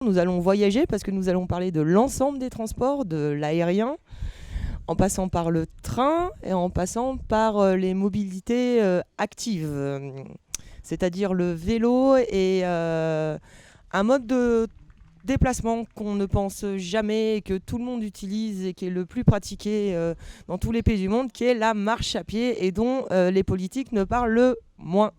Nous allons voyager parce que nous allons parler de l'ensemble des transports, de l'aérien, en passant par le train et en passant par les mobilités actives, c'est-à-dire le vélo et un mode de déplacement qu'on ne pense jamais et que tout le monde utilise et qui est le plus pratiqué dans tous les pays du monde, qui est la marche à pied et dont les politiques ne parlent le moins.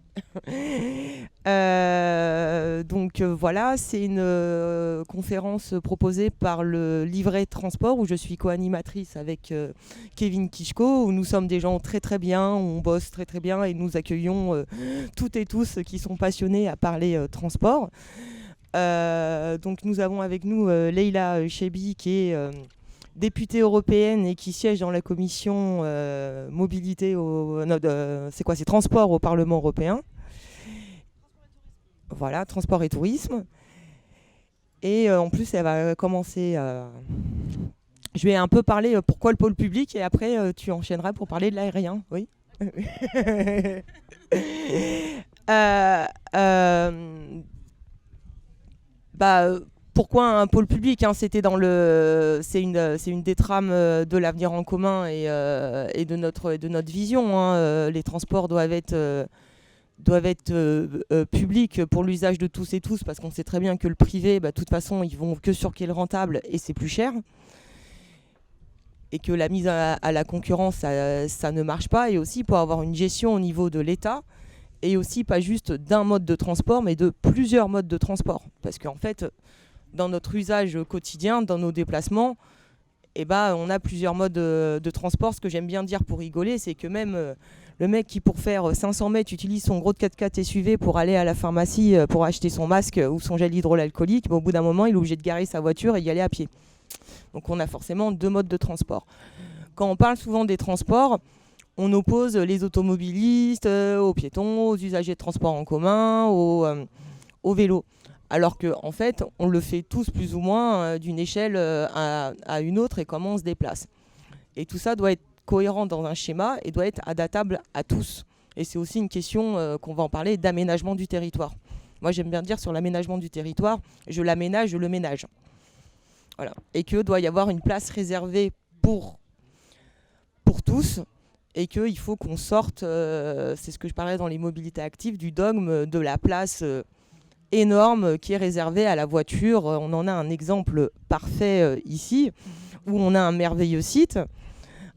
Voilà, c'est une conférence proposée par le Livret Transport où je suis co-animatrice avec Kevin Kichko, où nous sommes des gens très très bien, on bosse très très bien et nous accueillons toutes et tous qui sont passionnés à parler transport. Donc nous avons avec nous Leïla Chebbi qui est députée européenne et qui siège dans la commission mobilité c'est transport au Parlement européen. Voilà, transport et tourisme. Et en plus, elle va commencer. Je vais un peu parler pourquoi le pôle public et après tu enchaîneras pour parler de l'aérien. Oui. euh, euh, Pourquoi un pôle public hein, c'est une des trames de l'avenir en commun et de notre vision. Hein. Les transports doivent être publics pour l'usage de tous et tous, parce qu'on sait très bien que le privé, de toute façon, ils vont que sur qui est le rentable et c'est plus cher. Et que la mise à la concurrence, ça ne marche pas. Et aussi pour avoir une gestion au niveau de l'État, et aussi pas juste d'un mode de transport, mais de plusieurs modes de transport. Parce qu'en fait, dans notre usage quotidien, dans nos déplacements, on a plusieurs modes de transport. Ce que j'aime bien dire pour rigoler, c'est que même le mec qui, pour faire 500 mètres, utilise son gros 4x4 SUV pour aller à la pharmacie pour acheter son masque ou son gel hydroalcoolique, au bout d'un moment, il est obligé de garer sa voiture et y aller à pied. Donc on a forcément deux modes de transport. Quand on parle souvent des transports, on oppose les automobilistes aux piétons, aux usagers de transport en commun, aux vélos. Alors qu'en fait, on le fait tous plus ou moins d'une échelle à une autre et comment on se déplace. Et tout ça doit être cohérent dans un schéma et doit être adaptable à tous. Et c'est aussi une question qu'on va en parler d'aménagement du territoire. Moi, j'aime bien dire sur l'aménagement du territoire, je l'aménage, je le ménage. Voilà. Et que doit y avoir une place réservée pour tous et qu'il faut qu'on sorte, c'est ce que je parlais dans les mobilités actives, du dogme de la place énorme qui est réservée à la voiture. On en a un exemple parfait ici, où on a un merveilleux site.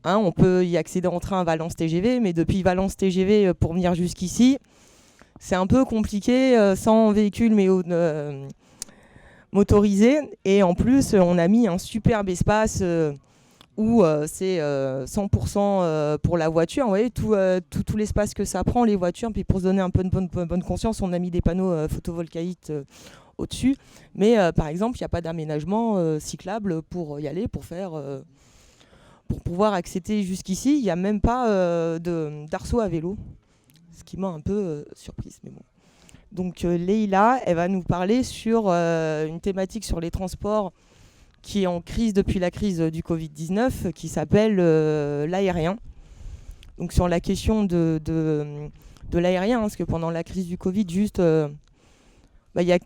Hein, on peut y accéder en train à Valence TGV, mais depuis Valence TGV pour venir jusqu'ici, c'est un peu compliqué sans véhicule motorisé. Et en plus, on a mis un superbe espace où c'est 100% pour la voiture. Vous voyez, tout l'espace que ça prend, les voitures. Puis pour se donner un peu de bonne conscience, on a mis des panneaux photovoltaïques au-dessus. Mais par exemple, il n'y a pas d'aménagement cyclable pour y aller, pour pouvoir accéder jusqu'ici. Il n'y a même pas d'arceau à vélo, ce qui m'a un peu surprise. Mais bon. Donc Leïla, elle va nous parler sur une thématique sur les transports qui est en crise depuis la crise du Covid-19, qui s'appelle l'aérien. Donc sur la question de l'aérien, parce que pendant la crise du Covid, juste, y a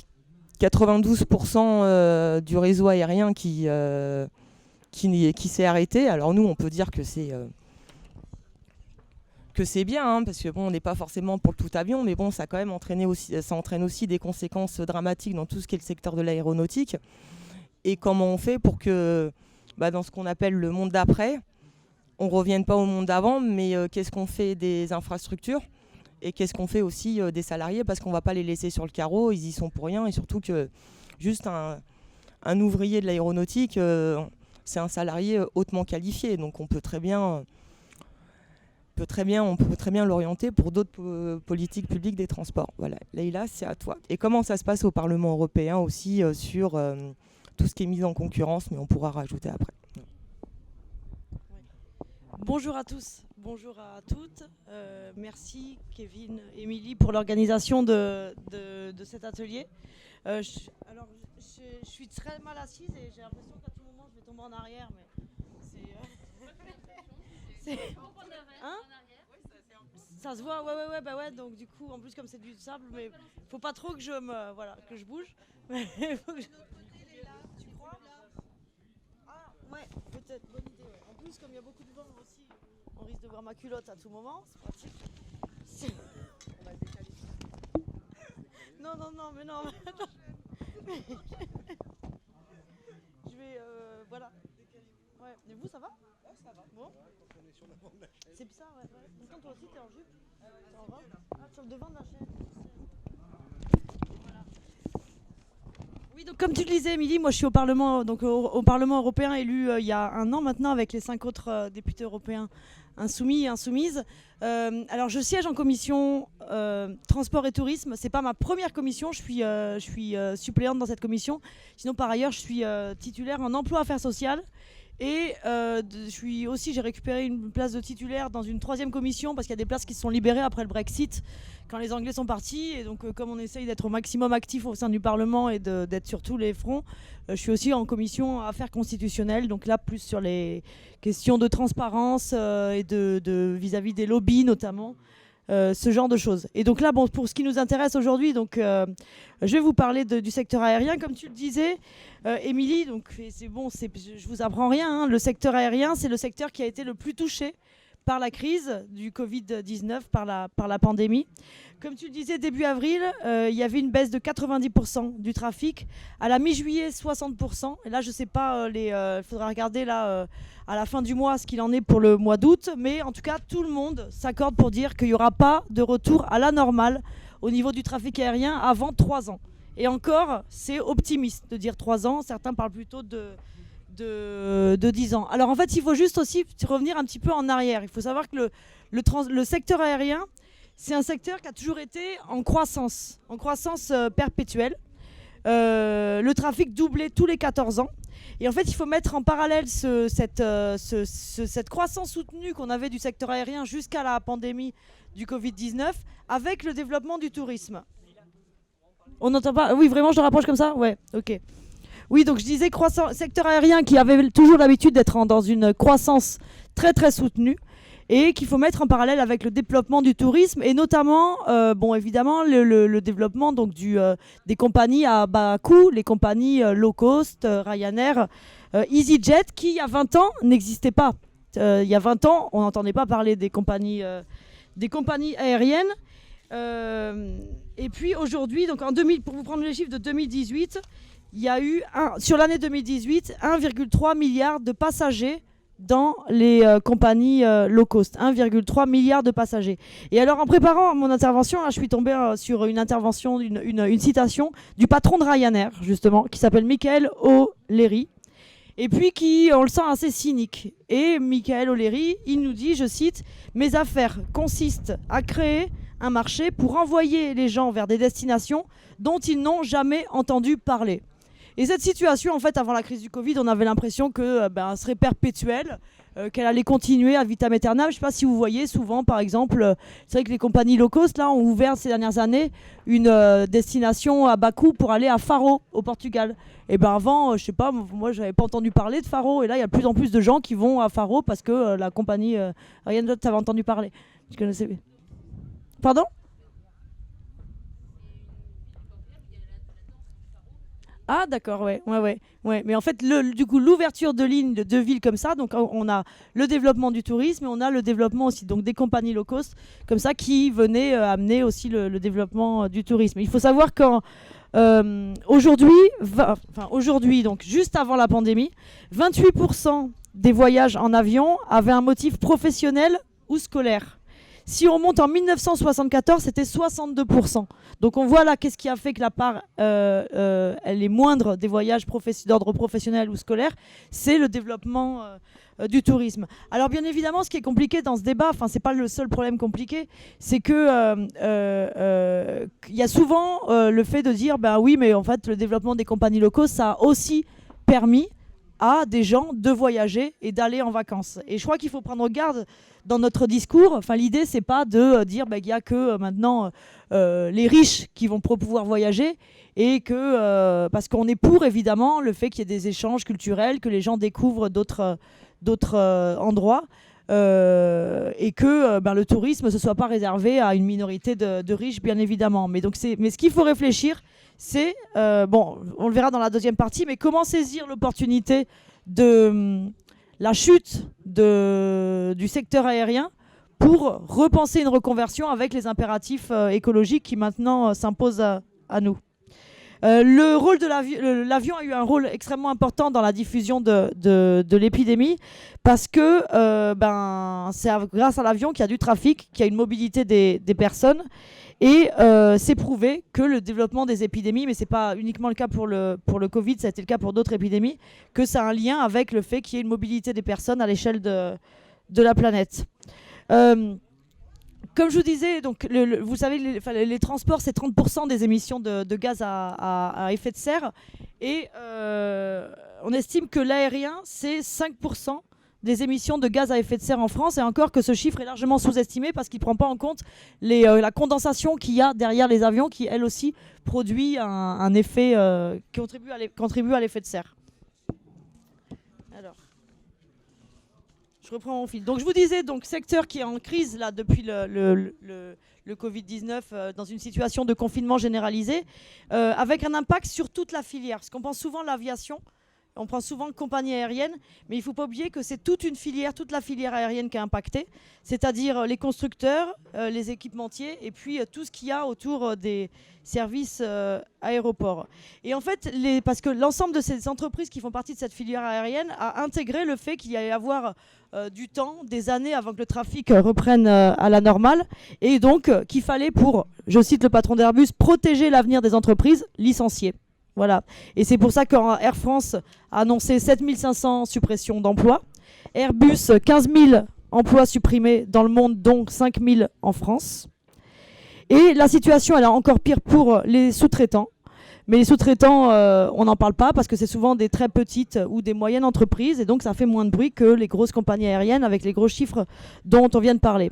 92% du réseau aérien qui s'est arrêté. Alors nous, on peut dire que c'est bien, hein, parce que on n'est pas forcément pour le tout avion, mais bon, ça a quand même ça entraîne aussi des conséquences dramatiques dans tout ce qui est le secteur de l'aéronautique. Et comment on fait pour que, dans ce qu'on appelle le monde d'après, on ne revienne pas au monde d'avant, mais qu'est-ce qu'on fait des infrastructures et qu'est-ce qu'on fait aussi des salariés, parce qu'on ne va pas les laisser sur le carreau, ils y sont pour rien, et surtout que juste un ouvrier de l'aéronautique, c'est un salarié hautement qualifié, donc on peut très bien l'orienter pour d'autres politiques publiques des transports. Voilà, Leïla, c'est à toi. Et comment ça se passe au Parlement européen aussi sur tout ce qui est mis en concurrence, mais on pourra rajouter après. Bonjour à tous, bonjour à toutes. Merci Kevin, Émilie pour l'organisation de cet atelier. Je suis très mal assise et j'ai l'impression qu'à tout moment je vais tomber en arrière, mais c'est... Hein ? Ça se voit, ouais. Donc du coup, en plus comme c'est du sable, mais faut pas trop que je bouge. risque de voir ma culotte à tout moment, c'est pratique. Non, mais non. Je vais, voilà. Ouais. Et vous, ça va? Ouais, ça va. Bon. C'est bizarre, ouais. Pourtant, toi aussi, t'es en jupe. T'es en robe. Ah, sur le devant de la chaîne. Voilà. Oui, donc comme tu le disais, Émilie, moi je suis au Parlement, donc au Parlement européen, élu il y a un an maintenant avec les 5 autres députés européens insoumis et insoumises. Alors je siège en commission transport et tourisme. C'est pas ma première commission, je suis suppléante dans cette commission. Sinon par ailleurs je suis titulaire en emploi affaires sociales. Et j'ai récupéré une place de titulaire dans une 3e commission parce qu'il y a des places qui se sont libérées après le Brexit quand les Anglais sont partis. Et donc comme on essaye d'être au maximum actif au sein du Parlement et d'être sur tous les fronts, je suis aussi en commission affaires constitutionnelles, donc là plus sur les questions de transparence et vis-à-vis des lobbies notamment. Ce genre de choses. Et donc là, bon, pour ce qui nous intéresse aujourd'hui, donc, je vais vous parler du secteur aérien. Comme tu le disais, Émilie, donc c'est bon, je vous apprends rien, hein, le secteur aérien, c'est le secteur qui a été le plus touché par la crise du Covid-19, par la pandémie. Comme tu le disais, début avril, il y avait une baisse de 90% du trafic. À la mi-juillet, 60%. Et là, je ne sais pas, il faudra regarder là, à la fin du mois ce qu'il en est pour le mois d'août. Mais en tout cas, tout le monde s'accorde pour dire qu'il n'y aura pas de retour à la normale au niveau du trafic aérien avant 3 ans. Et encore, c'est optimiste de dire 3 ans. Certains parlent plutôt de 10 ans. Alors en fait, il faut juste aussi revenir un petit peu en arrière. Il faut savoir que le secteur aérien, c'est un secteur qui a toujours été en croissance perpétuelle. Le trafic doublait tous les 14 ans. Et en fait, il faut mettre en parallèle cette croissance soutenue qu'on avait du secteur aérien jusqu'à la pandémie du Covid-19 avec le développement du tourisme. On n'entend pas? Oui, vraiment, je le rapproche comme ça? Ouais, ok. Oui, donc je disais secteur aérien qui avait toujours l'habitude d'être dans une croissance très très soutenue et qu'il faut mettre en parallèle avec le développement du tourisme et notamment, évidemment, le développement donc, des compagnies à bas coût, les compagnies low cost, Ryanair, EasyJet, qui il y a 20 ans n'existaient pas. Il y a 20 ans, on n'entendait pas parler des compagnies aériennes. Et puis aujourd'hui, donc pour vous prendre les chiffres de 2018, il y a eu, sur l'année 2018, 1,3 milliard de passagers dans les compagnies low cost. 1,3 milliard de passagers. Et alors, en préparant mon intervention, là, je suis tombée sur une intervention, une citation du patron de Ryanair, justement, qui s'appelle Michael O'Leary, et puis qui, on le sent, assez cynique. Et Michael O'Leary, il nous dit, je cite, « Mes affaires consistent à créer un marché pour envoyer les gens vers des destinations dont ils n'ont jamais entendu parler. » Et cette situation, en fait, avant la crise du Covid, on avait l'impression que serait perpétuelle, qu'elle allait continuer ad vitam aeternam. Je ne sais pas si vous voyez souvent, par exemple, c'est vrai que les compagnies low cost là, ont ouvert ces dernières années une destination à bas coût pour aller à Faro, au Portugal. Et avant, je sais pas, moi, j'avais pas entendu parler de Faro. Et là, il y a de plus en plus de gens qui vont à Faro parce que la compagnie Ryanair, tu avais entendu parler. Je connaissais. Pardon ? Ah d'accord, ouais. Mais en fait, du coup, l'ouverture de lignes de villes comme ça, donc on a le développement du tourisme et on a le développement aussi donc des compagnies low cost comme ça qui venaient amener aussi le développement du tourisme. Il faut savoir qu'aujourd'hui, donc juste avant la pandémie, 28% des voyages en avion avaient un motif professionnel ou scolaire. Si on remonte en 1974, c'était 62%. Donc on voit là qu'est-ce qui a fait que la part elle est moindre des voyages d'ordre professionnel ou scolaire, c'est le développement du tourisme. Alors bien évidemment, ce qui est compliqué dans ce débat, enfin c'est pas le seul problème compliqué, c'est que il y a souvent le fait de dire oui, mais en fait le développement des compagnies low cost, ça a aussi permis à des gens de voyager et d'aller en vacances. Et je crois qu'il faut prendre garde dans notre discours. Enfin, l'idée, c'est pas de dire qu'il n'y a que maintenant les riches qui vont pouvoir voyager et que parce qu'on est pour évidemment le fait qu'il y ait des échanges culturels, que les gens découvrent d'autres endroits et que le tourisme ne se soit pas réservé à une minorité de riches, bien évidemment. Mais ce qu'il faut réfléchir, c'est, on le verra dans la deuxième partie, mais comment saisir l'opportunité de la chute du secteur aérien pour repenser une reconversion avec les impératifs écologiques qui maintenant s'imposent à nous. Le rôle de l'avion a eu un rôle extrêmement important dans la diffusion de l'épidémie parce que c'est grâce à l'avion qu'il y a du trafic, qu'il y a une mobilité des personnes et c'est prouvé que le développement des épidémies, mais ce n'est pas uniquement le cas pour le Covid, ça a été le cas pour d'autres épidémies, que ça a un lien avec le fait qu'il y ait une mobilité des personnes à l'échelle de la planète. Comme je vous disais, donc, vous savez, les transports, c'est 30% des émissions de gaz à effet de serre. Et on estime que l'aérien, c'est 5% des émissions de gaz à effet de serre en France. Et encore que ce chiffre est largement sous-estimé parce qu'il ne prend pas en compte la condensation qu'il y a derrière les avions qui, elle aussi, produit un effet qui contribue à l'effet de serre. Alors, je reprends mon fil. Donc je vous disais, donc secteur qui est en crise là depuis le Covid-19, dans une situation de confinement généralisé, avec un impact sur toute la filière. Parce qu'on pense souvent l'aviation, on prend souvent compagnie aérienne, mais il ne faut pas oublier que c'est toute la filière aérienne qui est impactée, c'est-à-dire les constructeurs, les équipementiers, et puis tout ce qu'il y a autour des services aéroports. Et en fait, parce que l'ensemble de ces entreprises qui font partie de cette filière aérienne a intégré le fait qu'il y allait y avoir du temps, des années avant que le trafic reprenne à la normale, et donc qu'il fallait, pour, je cite le patron d'Airbus, protéger l'avenir des entreprises, licencier. Voilà. Et c'est pour ça qu'Air France a annoncé 7500 suppressions d'emplois, Airbus 15 000 emplois supprimés dans le monde, dont 5 000 en France. Et la situation, elle est encore pire pour les sous-traitants. Mais les sous-traitants, on n'en parle pas parce que c'est souvent des très petites ou des moyennes entreprises et donc ça fait moins de bruit que les grosses compagnies aériennes avec les gros chiffres dont on vient de parler.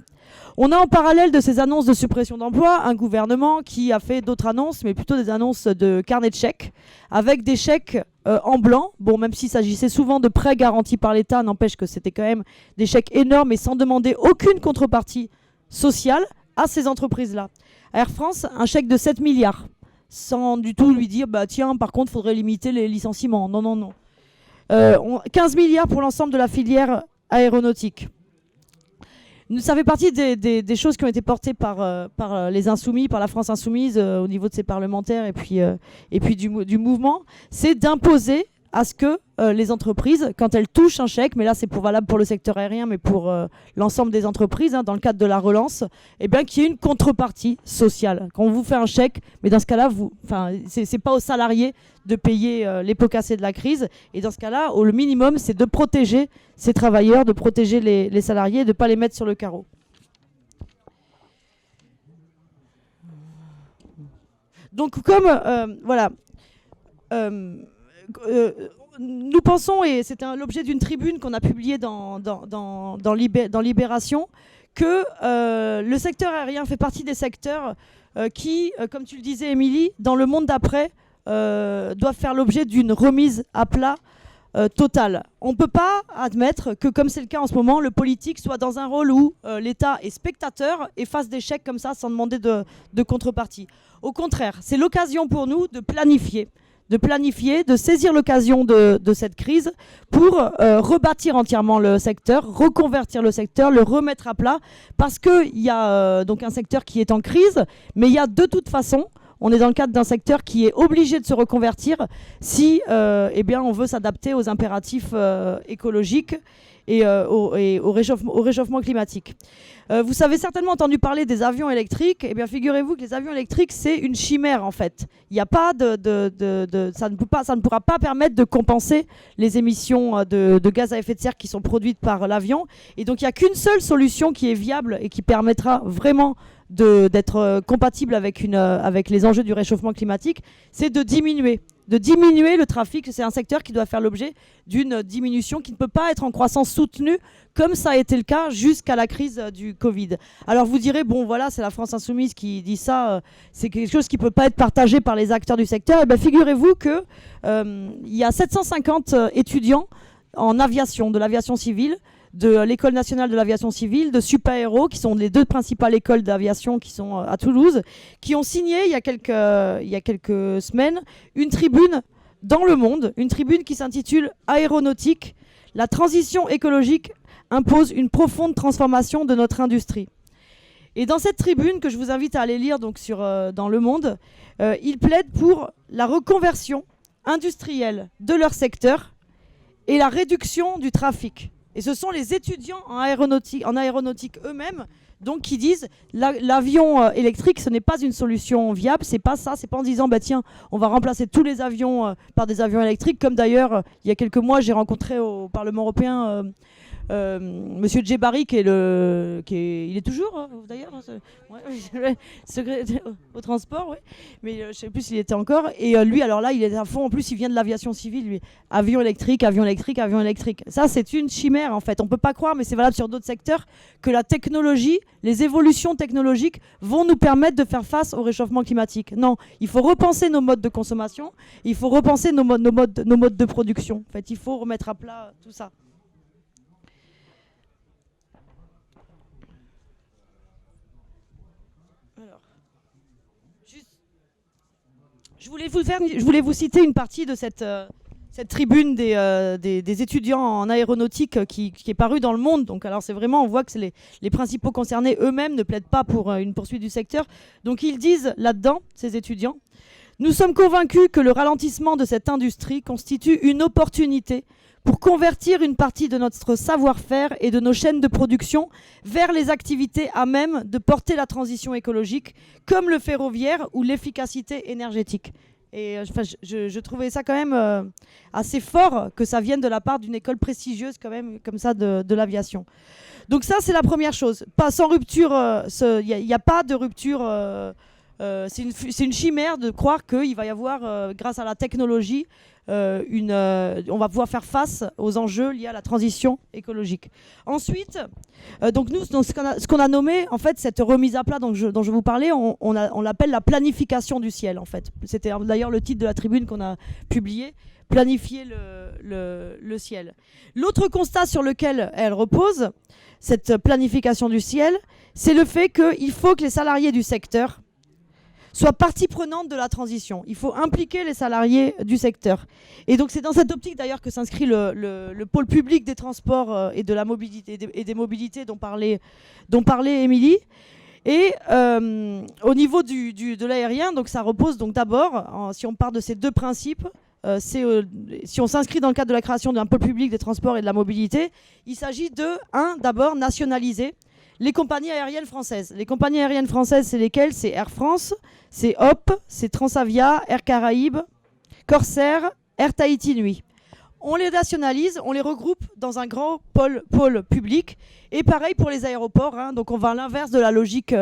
On a en parallèle de ces annonces de suppression d'emplois un gouvernement qui a fait d'autres annonces, mais plutôt des annonces de carnet de chèques, avec des chèques en blanc. Bon, même s'il s'agissait souvent de prêts garantis par l'État, n'empêche que c'était quand même des chèques énormes et sans demander aucune contrepartie sociale à ces entreprises-là. À Air France, un chèque de 7 milliards. Sans du tout lui dire, bah tiens, par contre, il faudrait limiter les licenciements. Non, non, non. 15 milliards pour l'ensemble de la filière aéronautique. Ça fait partie des choses qui ont été portées par les Insoumis, par la France Insoumise, au niveau de ses parlementaires et puis du mouvement. C'est d'imposer à ce que les entreprises, quand elles touchent un chèque, mais là c'est valable pour le secteur aérien, mais pour l'ensemble des entreprises, dans le cadre de la relance, eh bien qu'il y ait une contrepartie sociale. Quand on vous fait un chèque, mais dans ce cas-là, c'est pas aux salariés de payer les pots cassés de la crise, et dans ce cas-là, le minimum, c'est de protéger ces travailleurs, de protéger les salariés, et de ne pas les mettre sur le carreau. Donc comme, voilà... nous pensons, et c'était l'objet d'une tribune qu'on a publiée dans Libération, que le secteur aérien fait partie des secteurs qui, comme tu le disais Émilie, dans le monde d'après, doivent faire l'objet d'une remise à plat totale. On ne peut pas admettre que, comme c'est le cas en ce moment, le politique soit dans un rôle où l'État est spectateur et fasse des chèques comme ça sans demander de contrepartie. Au contraire, c'est l'occasion pour nous de planifier, de saisir l'occasion de cette crise pour rebâtir entièrement le secteur, reconvertir le secteur, le remettre à plat, parce qu'il y a donc un secteur qui est en crise, mais il y a de toute façon, on est dans le cadre d'un secteur qui est obligé de se reconvertir si eh bien, on veut s'adapter aux impératifs écologiques et au réchauffement climatique. Vous avez certainement entendu parler des avions électriques. Eh bien, figurez-vous que les avions électriques, c'est une chimère en fait. Il n'y a pas ça ne pourra pas permettre de compenser les émissions de gaz à effet de serre qui sont produites par l'avion. Et donc, il n'y a qu'une seule solution qui est viable et qui permettra vraiment d'être compatible avec les enjeux du réchauffement climatique, c'est de diminuer le trafic. C'est un secteur qui doit faire l'objet d'une diminution qui ne peut pas être en croissance soutenue comme ça a été le cas jusqu'à la crise du Covid. Alors vous direz, bon voilà, c'est la France Insoumise qui dit ça, c'est quelque chose qui ne peut pas être partagé par les acteurs du secteur. Et bien figurez-vous qu'il y a 750 étudiants en aviation, de l'aviation civile, de l'École nationale de l'aviation civile, de Supaéro, qui sont les deux principales écoles d'aviation qui sont à Toulouse, qui ont signé il y a quelques semaines une tribune dans Le Monde, une tribune qui s'intitule « Aéronautique, La transition écologique impose une profonde transformation de notre industrie. Et dans cette tribune, que je vous invite à aller lire donc dans Le Monde, ils plaident pour la reconversion industrielle de leur secteur et la réduction du trafic. Et ce sont les étudiants en aéronautique eux-mêmes donc qui disent l'avion électrique, ce n'est pas une solution viable, c'est pas ça, c'est pas en disant bah tiens, on va remplacer tous les avions par des avions électriques, comme d'ailleurs il y a quelques mois j'ai rencontré au Parlement européen Monsieur Djebari il est toujours d'ailleurs secrétaire au transport, ouais. Mais je sais plus s'il était encore. Et lui, alors là, il est à fond. En plus, il vient de l'aviation civile, lui. Avion électrique, avion électrique, avion électrique. Ça, c'est une chimère en fait. On peut pas croire, mais c'est valable sur d'autres secteurs, que la technologie, les évolutions technologiques vont nous permettre de faire face au réchauffement climatique. Non, il faut repenser nos modes de consommation. Il faut repenser nos modes de production. En fait, il faut remettre à plat tout ça. Je voulais vous citer une partie de cette tribune des étudiants en aéronautique qui est parue dans Le Monde. Donc, alors c'est vraiment, on voit que les principaux concernés eux-mêmes ne plaident pas pour une poursuite du secteur. Donc ils disent là-dedans, ces étudiants, « Nous sommes convaincus que le ralentissement de cette industrie constitue une opportunité pour convertir une partie de notre savoir-faire et de nos chaînes de production vers les activités à même de porter la transition écologique, comme le ferroviaire ou l'efficacité énergétique. » Et je trouvais ça quand même assez fort que ça vienne de la part d'une école prestigieuse quand même comme ça de l'aviation. Donc ça, c'est la première chose. Pas sans rupture, il n'y a pas de rupture. C'est une chimère de croire qu'il va y avoir, grâce à la technologie, on va pouvoir faire face aux enjeux liés à la transition écologique. Ensuite, donc nous, ce qu'on a nommé, en fait, cette remise à plat dont je vous parlais, on l'appelle la planification du ciel, en fait. C'était d'ailleurs le titre de la tribune qu'on a publié, planifier le ciel. L'autre constat sur lequel elle repose, cette planification du ciel, c'est le fait qu'il faut que les salariés du secteur soit partie prenante de la transition. Il faut impliquer les salariés du secteur. Et donc c'est dans cette optique d'ailleurs que s'inscrit le pôle public des transports et de la mobilité et des mobilités dont parlait Émilie. Et au niveau de l'aérien, donc ça repose donc d'abord, si on part de ces deux principes, si on s'inscrit dans le cadre de la création d'un pôle public des transports et de la mobilité, il s'agit d'abord nationaliser les compagnies aériennes françaises. Les compagnies aériennes françaises, c'est lesquelles ? C'est Air France, c'est Hop, c'est Transavia, Air Caraïbes, Corsair, Air Tahiti Nuit. On les nationalise, on les regroupe dans un grand pôle public. Et pareil pour les aéroports. Donc on va à l'inverse de la logique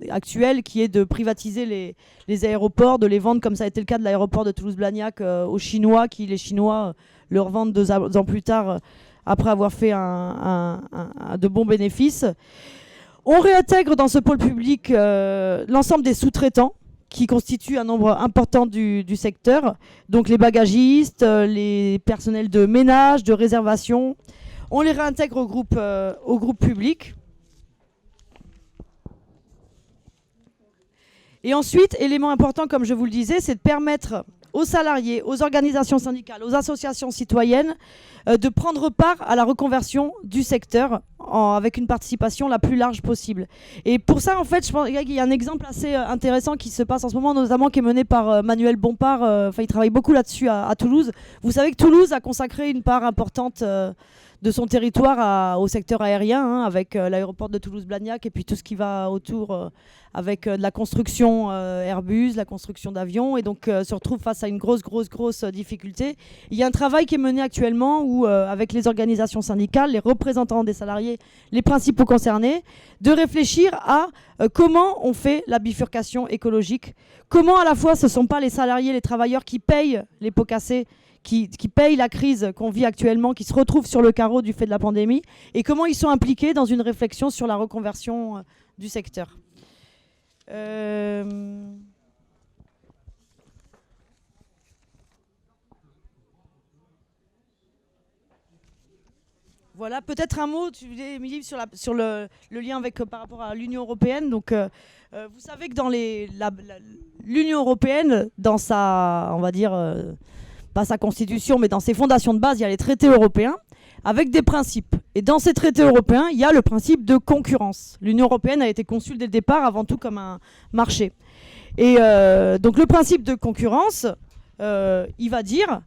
actuelle qui est de privatiser les aéroports, de les vendre comme ça a été le cas de l'aéroport de Toulouse-Blagnac aux Chinois, qui les Chinois le revendent 2 ans plus tard après avoir fait de bons bénéfices. On réintègre dans ce pôle public l'ensemble des sous-traitants qui constituent un nombre important du secteur, donc les bagagistes, les personnels de ménage, de réservation. On les réintègre au groupe public. Et ensuite, élément important, comme je vous le disais, c'est de permettre aux salariés, aux organisations syndicales, aux associations citoyennes de prendre part à la reconversion du secteur avec une participation la plus large possible. Et pour ça, en fait, je pense qu'il y a un exemple assez intéressant qui se passe en ce moment, notamment qui est mené par Manuel Bompard. Il travaille beaucoup là-dessus à Toulouse. Vous savez que Toulouse a consacré une part importante de son territoire au secteur aérien, avec l'aéroport de Toulouse-Blagnac et puis tout ce qui va autour avec de la construction Airbus, la construction d'avions, et donc se retrouve face à une grosse difficulté. Il y a un travail qui est mené actuellement où, avec les organisations syndicales, les représentants des salariés, les principaux concernés, de réfléchir à comment on fait la bifurcation écologique, comment à la fois ce ne sont pas les salariés, les travailleurs qui payent les pots cassés, qui payent la crise qu'on vit actuellement, qui se retrouvent sur le carreau du fait de la pandémie, et comment ils sont impliqués dans une réflexion sur la reconversion du secteur. Voilà, peut-être un mot, tu disais, Émilie, sur le lien par rapport à l'Union européenne. Donc, vous savez que dans l'Union européenne, dans sa, on va dire, pas sa constitution, mais dans ses fondations de base, il y a les traités européens avec des principes. Et dans ces traités européens, il y a le principe de concurrence. L'Union européenne a été conçue dès le départ avant tout comme un marché. Et donc le principe de concurrence, il va dire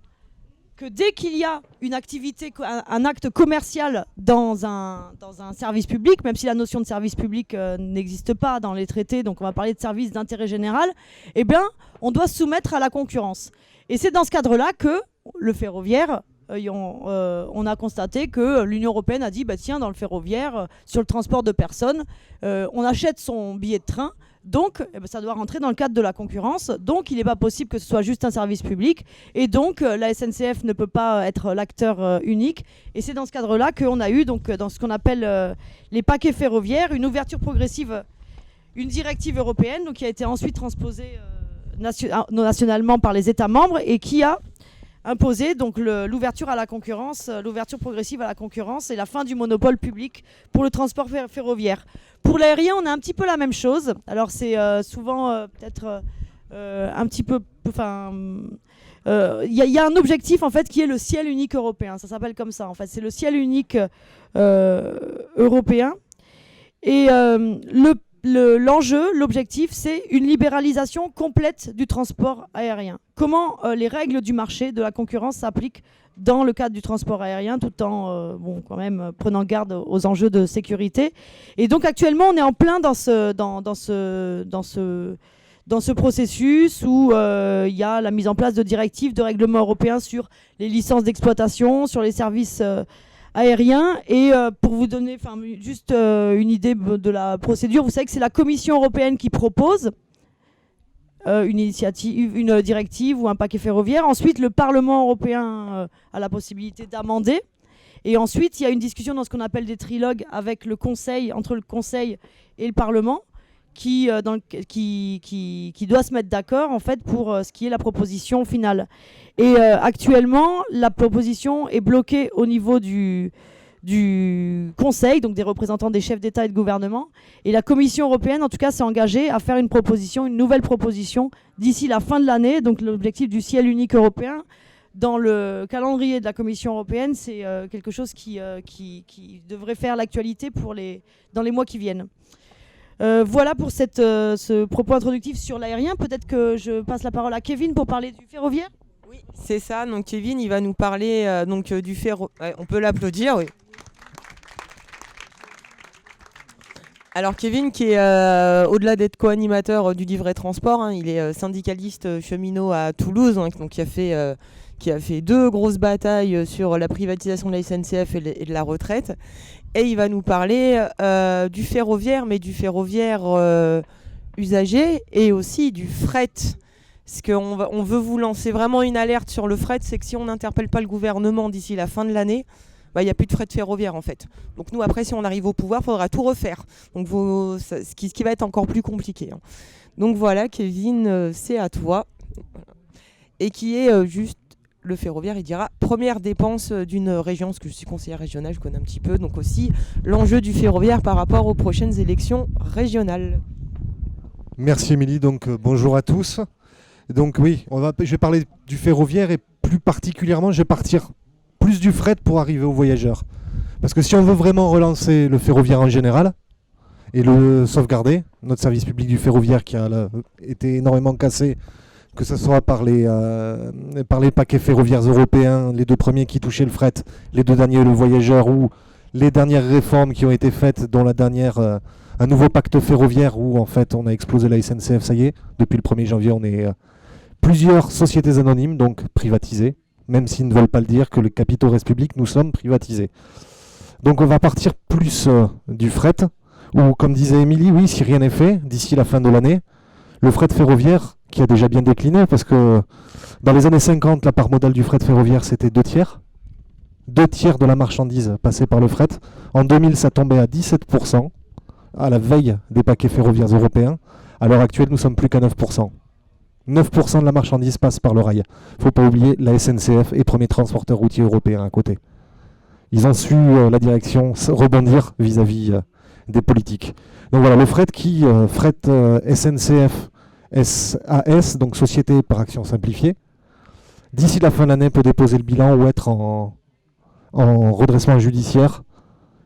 que dès qu'il y a une activité, un acte commercial dans un service public, même si la notion de service public n'existe pas dans les traités, donc on va parler de service d'intérêt général, eh bien, on doit se soumettre à la concurrence. Et c'est dans ce cadre-là que le ferroviaire, on a constaté que l'Union européenne a dit, bah, tiens, dans le ferroviaire, sur le transport de personnes, on achète son billet de train, donc ça doit rentrer dans le cadre de la concurrence, donc il n'est pas possible que ce soit juste un service public, et donc la SNCF ne peut pas être l'acteur unique, et c'est dans ce cadre-là qu'on a eu, donc, dans ce qu'on appelle les paquets ferroviaires, une ouverture progressive, une directive européenne, donc, qui a été ensuite transposée nationalement par les États membres, et qui a imposé donc l'ouverture à la concurrence, l'ouverture progressive à la concurrence et la fin du monopole public pour le transport ferroviaire. Pour l'aérien, on a un petit peu la même chose. Alors c'est souvent peut-être un petit peu... Il y a un objectif en fait qui est le ciel unique européen. Ça s'appelle comme ça en fait. C'est le ciel unique européen. Et l'enjeu, l'objectif, c'est une libéralisation complète du transport aérien. Comment les règles du marché, de la concurrence s'appliquent dans le cadre du transport aérien, tout en quand même prenant garde aux enjeux de sécurité. Et donc actuellement, on est en plein dans ce processus où il y a la mise en place de directives, de règlements européens sur les licences d'exploitation, sur les services aérien. Et pour vous donner juste une idée de la procédure, vous savez que c'est la Commission européenne qui propose une directive ou un paquet ferroviaire. Ensuite, le Parlement européen a la possibilité d'amender. Et ensuite, il y a une discussion dans ce qu'on appelle des trilogues avec le Conseil, entre le Conseil et le Parlement, qui doit se mettre d'accord en fait pour ce qui est la proposition finale. Et actuellement, la proposition est bloquée au niveau du Conseil, donc des représentants des chefs d'État et de gouvernement. Et la Commission européenne, en tout cas, s'est engagée à faire une nouvelle proposition d'ici la fin de l'année. Donc l'objectif du ciel unique européen, dans le calendrier de la Commission européenne, c'est quelque chose qui devrait faire l'actualité dans les mois qui viennent. Voilà pour ce propos introductif sur l'aérien. Peut-être que je passe la parole à Kevin pour parler du ferroviaire. Oui, c'est ça. Donc Kevin, il va nous parler du ferroviaire. Ouais, on peut l'applaudir, oui. Alors Kevin, qui est au-delà d'être co-animateur du livret transport, hein, il est syndicaliste cheminot à Toulouse, hein, donc qui a fait 2 grosses batailles sur la privatisation de la SNCF et de la retraite. Et il va nous parler du ferroviaire, mais du ferroviaire usagé et aussi du fret. Parce qu'on veut vous lancer vraiment une alerte sur le fret, c'est que si on n'interpelle pas le gouvernement d'ici la fin de l'année, il n'y a plus de fret ferroviaire en fait. Donc nous, après, si on arrive au pouvoir, il faudra tout refaire. Donc ce qui va être encore plus compliqué. Hein. Donc voilà, Kevin, c'est à toi. Et qui est juste le ferroviaire, il dira première dépense d'une région, parce que je suis conseillère régionale, je connais un petit peu, donc aussi l'enjeu du ferroviaire par rapport aux prochaines élections régionales. Merci Émilie, donc bonjour à tous. Donc oui, je vais parler du ferroviaire et plus particulièrement, je vais partir plus du fret pour arriver aux voyageurs. Parce que si on veut vraiment relancer le ferroviaire en général et le sauvegarder, notre service public du ferroviaire qui a été énormément cassé, que ce soit par les paquets ferroviaires européens, les 2 premiers qui touchaient le fret, les 2 derniers le voyageur, ou les dernières réformes qui ont été faites, dont la dernière, un nouveau pacte ferroviaire où en fait on a explosé la SNCF, ça y est, depuis le 1er janvier on est plusieurs sociétés anonymes, donc privatisées, même s'ils ne veulent pas le dire, que les capitaux restent publics, nous sommes privatisés. Donc on va partir plus du fret, où comme disait Émilie, oui, si rien n'est fait, d'ici la fin de l'année, le fret ferroviaire, qui a déjà bien décliné, parce que dans les années 50, la part modale du fret ferroviaire, c'était 2 tiers. 2 tiers de la marchandise passait par le fret. En 2000, ça tombait à 17%, à la veille des paquets ferroviaires européens. À l'heure actuelle, nous sommes plus qu'à 9%. 9% de la marchandise passe par le rail. Il ne faut pas oublier, la SNCF est premier transporteur routier européen à côté. Ils ont su, la direction, rebondir vis-à-vis des politiques. Donc voilà, le fret fret SNCF SAS, donc Société par Action Simplifiée, d'ici la fin de l'année, peut déposer le bilan ou être en redressement judiciaire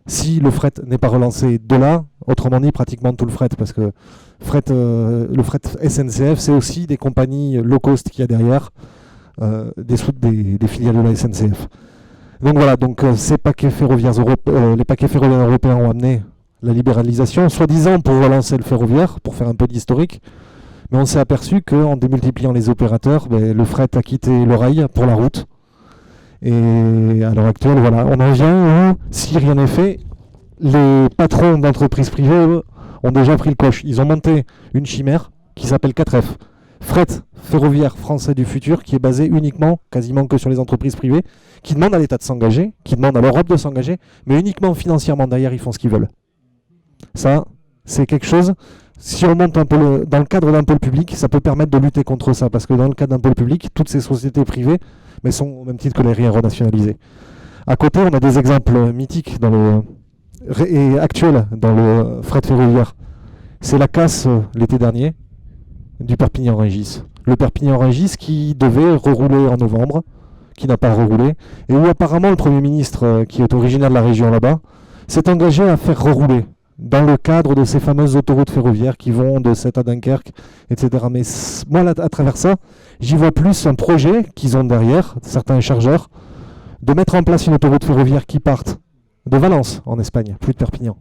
si le fret n'est pas relancé. De là, autrement dit, pratiquement tout le fret, parce que le fret SNCF, c'est aussi des compagnies low cost qu'il y a derrière, des filiales de la SNCF. Donc voilà, les paquets ferroviaires européens ont amené la libéralisation, soi-disant pour relancer le ferroviaire, pour faire un peu d'historique. Mais on s'est aperçu qu'en démultipliant les opérateurs, le fret a quitté le rail pour la route. Et à l'heure actuelle, voilà, on en vient où, si rien n'est fait, les patrons d'entreprises privées, eux, ont déjà pris le coche. Ils ont monté une chimère qui s'appelle 4F. Fret ferroviaire français du futur, qui est basé uniquement, quasiment que sur les entreprises privées, qui demandent à l'État de s'engager, qui demandent à l'Europe de s'engager, mais uniquement financièrement. Derrière, ils font ce qu'ils veulent. Ça, c'est quelque chose, si on monte un peu dans le cadre d'un pôle public, ça peut permettre de lutter contre ça, parce que dans le cadre d'un pôle public, toutes ces sociétés privées sont au même titre que les rien renationalisées. À côté, on a des exemples mythiques et actuels dans le fret ferroviaire. C'est la casse l'été dernier du Perpignan-Rungis. Le Perpignan-Rungis qui devait rerouler en novembre, qui n'a pas reroulé, et où apparemment le Premier ministre, qui est originaire de la région là-bas, s'est engagé à faire rerouler dans le cadre de ces fameuses autoroutes ferroviaires qui vont de Sète à Dunkerque, etc. Mais moi, là, à travers ça, j'y vois plus un projet qu'ils ont derrière, certains chargeurs, de mettre en place une autoroute ferroviaire qui parte de Valence en Espagne, plus de Perpignan,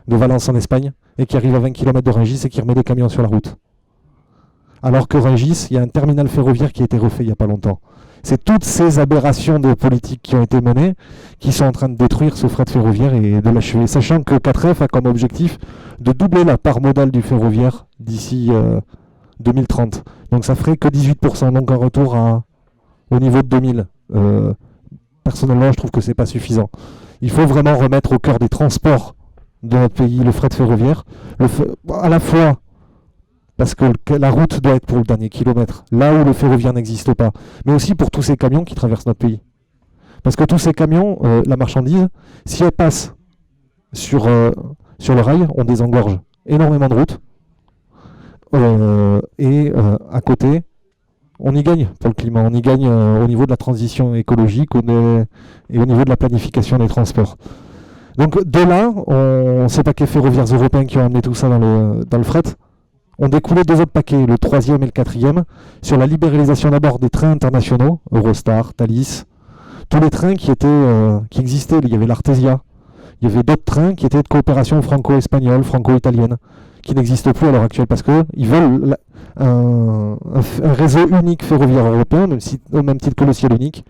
de Valence en Espagne, et qui arrive à 20 km de Rungis et qui remet des camions sur la route. Alors que Rungis, il y a un terminal ferroviaire qui a été refait il n'y a pas longtemps. C'est toutes ces aberrations de politique qui ont été menées qui sont en train de détruire ce fret ferroviaire et de l'achever. Sachant que 4F a comme objectif de doubler la part modale du ferroviaire d'ici 2030. Donc ça ferait que 18%, donc un retour au niveau de 2000. Personnellement, je trouve que c'est pas suffisant. Il faut vraiment remettre au cœur des transports de notre pays le fret ferroviaire, à la fois parce que la route doit être pour le dernier kilomètre, là où le ferroviaire n'existe pas, mais aussi pour tous ces camions qui traversent notre pays. Parce que tous ces camions, la marchandise, si elle passe sur le rail, on désengorge énormément de routes. À côté, on y gagne pour le climat, on y gagne au niveau de la transition écologique et au niveau de la planification des transports. Donc de là, ces paquets ferroviaires européens qui ont amené tout ça dans le fret, ont découlé deux autres paquets, le 3e et le 4e, sur la libéralisation d'abord des trains internationaux, Eurostar, Thalys, tous les trains qui existaient. Il y avait l'Artesia, il y avait d'autres trains qui étaient de coopération franco-espagnole, franco-italienne, qui n'existent plus à l'heure actuelle parce qu'ils veulent un réseau unique ferroviaire européen, au même titre que le ciel unique,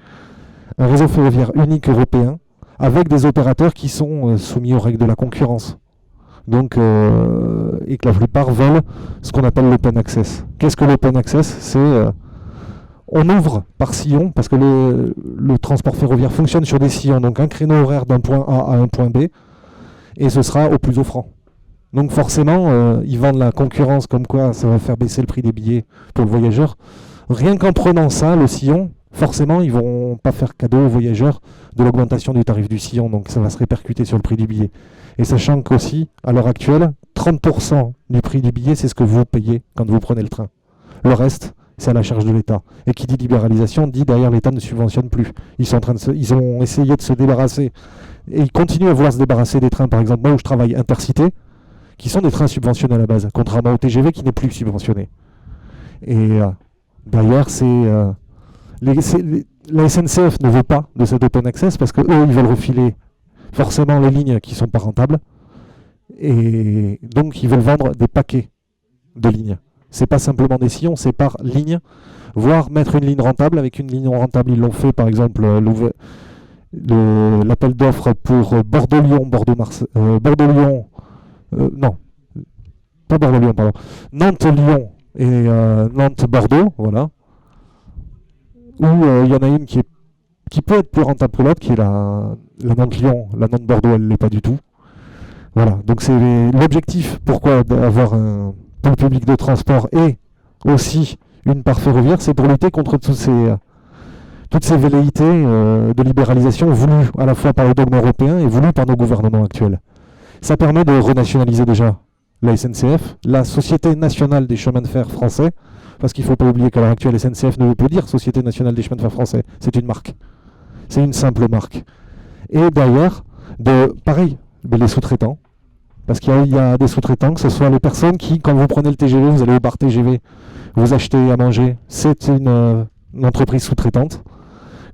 un réseau ferroviaire unique européen, avec des opérateurs qui sont soumis aux règles de la concurrence. Donc, et que la plupart veulent ce qu'on appelle l'open access. Qu'est-ce que l'open access ? C'est on ouvre par sillon, parce que le transport ferroviaire fonctionne sur des sillons, donc un créneau horaire d'un point A à un point B, et ce sera au plus offrant. Donc forcément, ils vendent la concurrence comme quoi ça va faire baisser le prix des billets pour le voyageur. Rien qu'en prenant ça, le sillon, forcément, ils vont pas faire cadeau aux voyageurs de l'augmentation du tarif du sillon, donc ça va se répercuter sur le prix du billet. Et sachant qu'aussi, à l'heure actuelle, 30% du prix du billet, c'est ce que vous payez quand vous prenez le train. Le reste, c'est à la charge de l'État. Et qui dit libéralisation, dit derrière l'État ne subventionne plus. Ils ont essayé de se débarrasser, et ils continuent à vouloir se débarrasser des trains, par exemple, moi où je travaille, Intercité, qui sont des trains subventionnés à la base, contrairement au TGV qui n'est plus subventionné. Et derrière, la SNCF ne veut pas de cet open access parce qu'eux, ils veulent refiler forcément les lignes qui ne sont pas rentables. Et donc, ils veulent vendre des paquets de lignes. C'est pas simplement des sillons, c'est par ligne, voire mettre une ligne rentable. Avec une ligne rentable, ils l'ont fait, par exemple, l'appel d'offres pour Bordeaux-Lyon, Bordeaux-Lyon, non, pas Bordeaux-Lyon, pardon, Nantes-Lyon et Nantes-Bordeaux, voilà. Où il y en a une qui peut être plus rentable que l'autre, qui est la Nantes-Lyon. La Nantes-Bordeaux, elle ne l'est pas du tout. Voilà, donc c'est l'objectif, pourquoi avoir un pôle public de transport et aussi une part ferroviaire, c'est pour lutter contre toutes ces velléités de libéralisation voulues à la fois par le dogme européen et voulues par nos gouvernements actuels. Ça permet de renationaliser déjà la SNCF, la Société nationale des chemins de fer français, Parce qu'il ne faut pas oublier qu'à l'heure actuelle, SNCF ne veut plus dire Société Nationale des Chemins de Fer Français. C'est une marque. C'est une simple marque. Et d'ailleurs, pareil, les sous-traitants. Parce qu'il y a des sous-traitants, que ce soit les personnes qui, quand vous prenez le TGV, vous allez au bar TGV, vous achetez à manger, c'est une entreprise sous-traitante.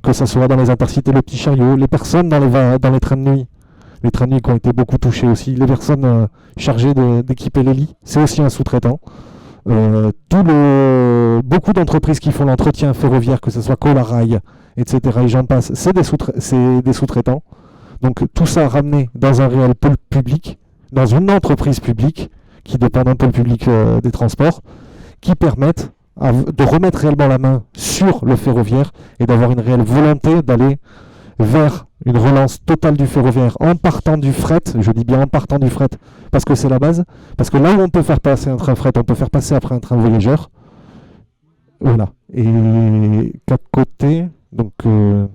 Que ce soit dans les intercités, le petit chariot, les personnes dans les trains de nuit. Les trains de nuit qui ont été beaucoup touchés aussi, les personnes chargées d'équiper les lits, c'est aussi un sous-traitant. Beaucoup d'entreprises qui font l'entretien ferroviaire, que ce soit Colarail, etc., et j'en passe, c'est des sous-traitants. Donc tout ça ramené dans un réel pôle public, dans une entreprise publique, qui dépend d'un pôle public des transports, qui permettent de remettre réellement la main sur le ferroviaire et d'avoir une réelle volonté d'aller vers une relance totale du ferroviaire en partant du fret, je dis bien en partant du fret, parce que c'est la base, parce que là où on peut faire passer un train fret, on peut faire passer après un train voyageur. Voilà. Et qu'à côté, donc dans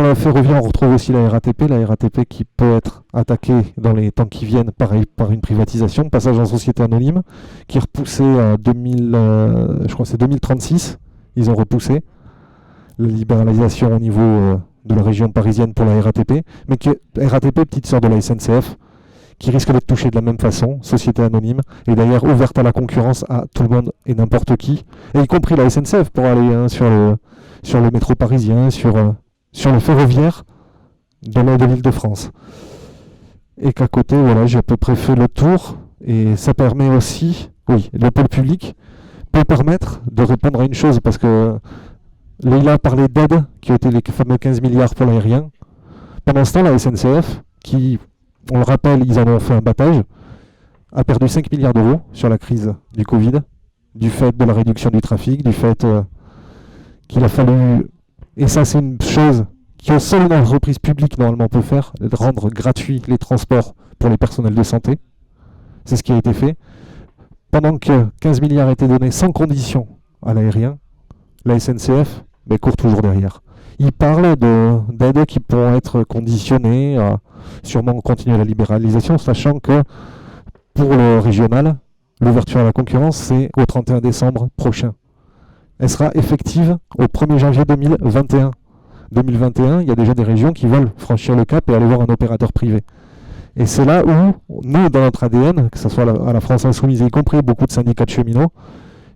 le ferroviaire, on retrouve aussi la RATP qui peut être attaquée dans les temps qui viennent par une privatisation, passage en société anonyme, qui est repoussé à 2036. Ils ont repoussé la libéralisation au niveau de la région parisienne pour la RATP, mais RATP, petite sœur de la SNCF, qui risque d'être touchée de la même façon, société anonyme, et d'ailleurs ouverte à la concurrence à tout le monde et n'importe qui, et y compris la SNCF pour aller sur le métro parisien, sur le ferroviaire de l'Île-de-France. Et qu'à côté, voilà, j'ai à peu près fait le tour, et ça permet aussi, oui, le pôle public peut permettre de répondre à une chose, parce que Leïla parlait d'aide, qui ont été les fameux 15 milliards pour l'aérien. Pendant ce temps, la SNCF, qui, on le rappelle, ils en ont fait un battage, a perdu 5 milliards d'euros sur la crise du Covid, du fait de la réduction du trafic, du fait qu'il a fallu, et ça c'est une chose que seule une entreprise publique normalement peut faire, de rendre gratuits les transports pour les personnels de santé. C'est ce qui a été fait. Pendant que 15 milliards étaient donnés sans condition à l'aérien, la SNCF court toujours derrière. Ils parlent d'aides qui pourront être conditionnées à sûrement continuer la libéralisation, sachant que pour le régional, l'ouverture à la concurrence, c'est au 31 décembre prochain. Elle sera effective au 1er janvier 2021. 2021, il y a déjà des régions qui veulent franchir le cap et aller voir un opérateur privé. Et c'est là où, nous, dans notre ADN, que ce soit à la France Insoumise, y compris beaucoup de syndicats de cheminots,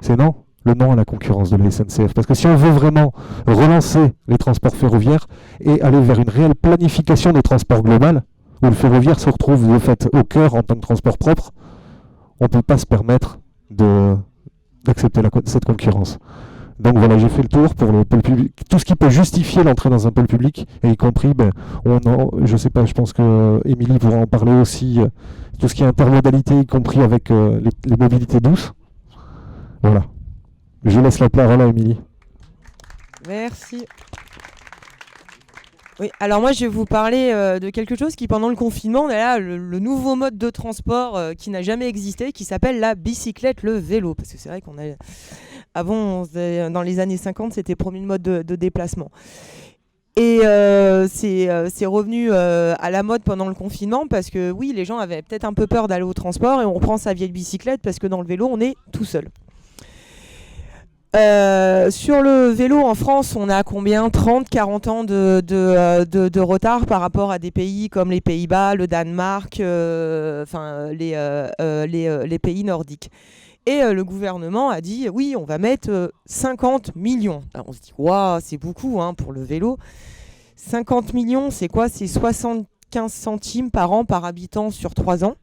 c'est non, le non à la concurrence de la SNCF. Parce que si on veut vraiment relancer les transports ferroviaires et aller vers une réelle planification des transports global, où le ferroviaire se retrouve de fait au cœur en tant que transport propre, on ne peut pas se permettre d'accepter cette concurrence. Donc voilà, j'ai fait le tour pour le pôle public, tout ce qui peut justifier l'entrée dans un pôle public, et y compris, je sais pas, je pense que Émilie pourra en parler aussi, tout ce qui est intermodalité, y compris avec les mobilités douces. Voilà. Je laisse la parole à Émilie. Merci. Oui, alors moi je vais vous parler de quelque chose qui pendant le confinement, on a là le nouveau mode de transport qui n'a jamais existé, qui s'appelle la bicyclette, le vélo. Parce que c'est vrai qu'on a... Avant, dans les années 50, c'était le premier mode de déplacement. Et c'est revenu à la mode pendant le confinement parce que oui, les gens avaient peut-être un peu peur d'aller au transport et on reprend sa vieille bicyclette parce que dans le vélo, on est tout seul. Sur le vélo en France, on a combien 30-40 ans de retard par rapport à des pays comme les Pays-Bas, le Danemark, les pays nordiques. Et le gouvernement a dit, oui, on va mettre 50 millions. Alors on se dit, waouh, c'est beaucoup pour le vélo. 50 millions, c'est quoi? C'est 75 centimes par an par habitant sur 3 ans.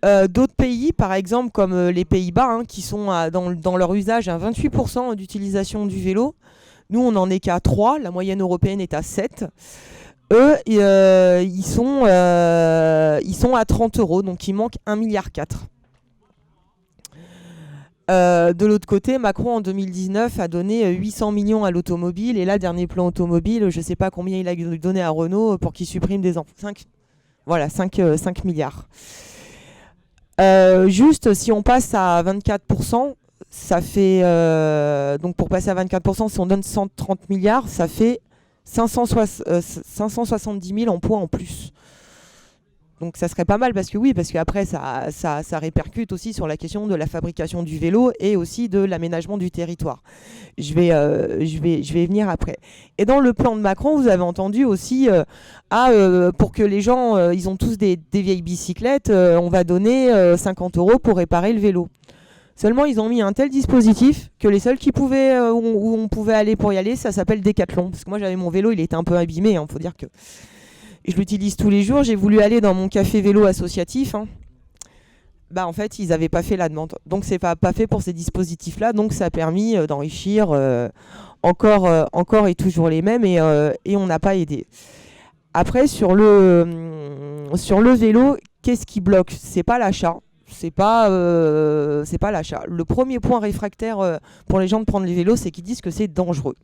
D'autres pays, par exemple, comme les Pays-Bas, qui sont dans leur usage à 28% d'utilisation du vélo. Nous, on n'en est qu'à 3. La moyenne européenne est à 7. Eux, ils sont à 30 €, donc il manque 1,4 milliard. De l'autre côté, Macron en 2019 a donné 800 millions à l'automobile et là, dernier plan automobile, je ne sais pas combien il a donné à Renault pour qu'il supprime des emplois. 5 milliards. Juste, si on passe à 24%, ça fait... donc pour passer à 24%, si on donne 130 milliards, ça fait 570 000 emplois en plus. Donc ça serait pas mal parce qu'après ça répercute aussi sur la question de la fabrication du vélo et aussi de l'aménagement du territoire. Je vais y venir après. Et dans le plan de Macron, vous avez entendu aussi pour que les gens, ils ont tous des vieilles bicyclettes, on va donner 50 € pour réparer le vélo. Seulement, ils ont mis un tel dispositif que les seuls qui pouvaient, où on pouvait aller pour y aller, ça s'appelle Décathlon. Parce que moi, j'avais mon vélo, il était un peu abîmé, faut dire que je l'utilise tous les jours. J'ai voulu aller dans mon café vélo associatif. En fait, ils n'avaient pas fait la demande. Donc, c'est pas fait pour ces dispositifs-là. Donc, ça a permis d'enrichir encore et toujours les mêmes. Et on n'a pas aidé. Après, sur le vélo, qu'est-ce qui bloque ? C'est pas l'achat. C'est pas l'achat. Le premier point réfractaire pour les gens de prendre les vélos, c'est qu'ils disent que c'est dangereux.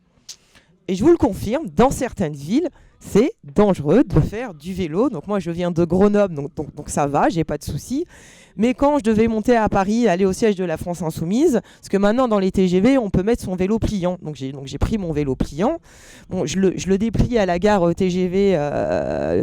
Et je vous le confirme, dans certaines villes, c'est dangereux de faire du vélo. Donc moi, je viens de Grenoble, donc ça va, j'ai pas de soucis. Mais quand je devais monter à Paris, aller au siège de la France Insoumise, parce que maintenant, dans les TGV, on peut mettre son vélo pliant. Donc j'ai pris mon vélo pliant. Bon, je le déplie à la gare TGV à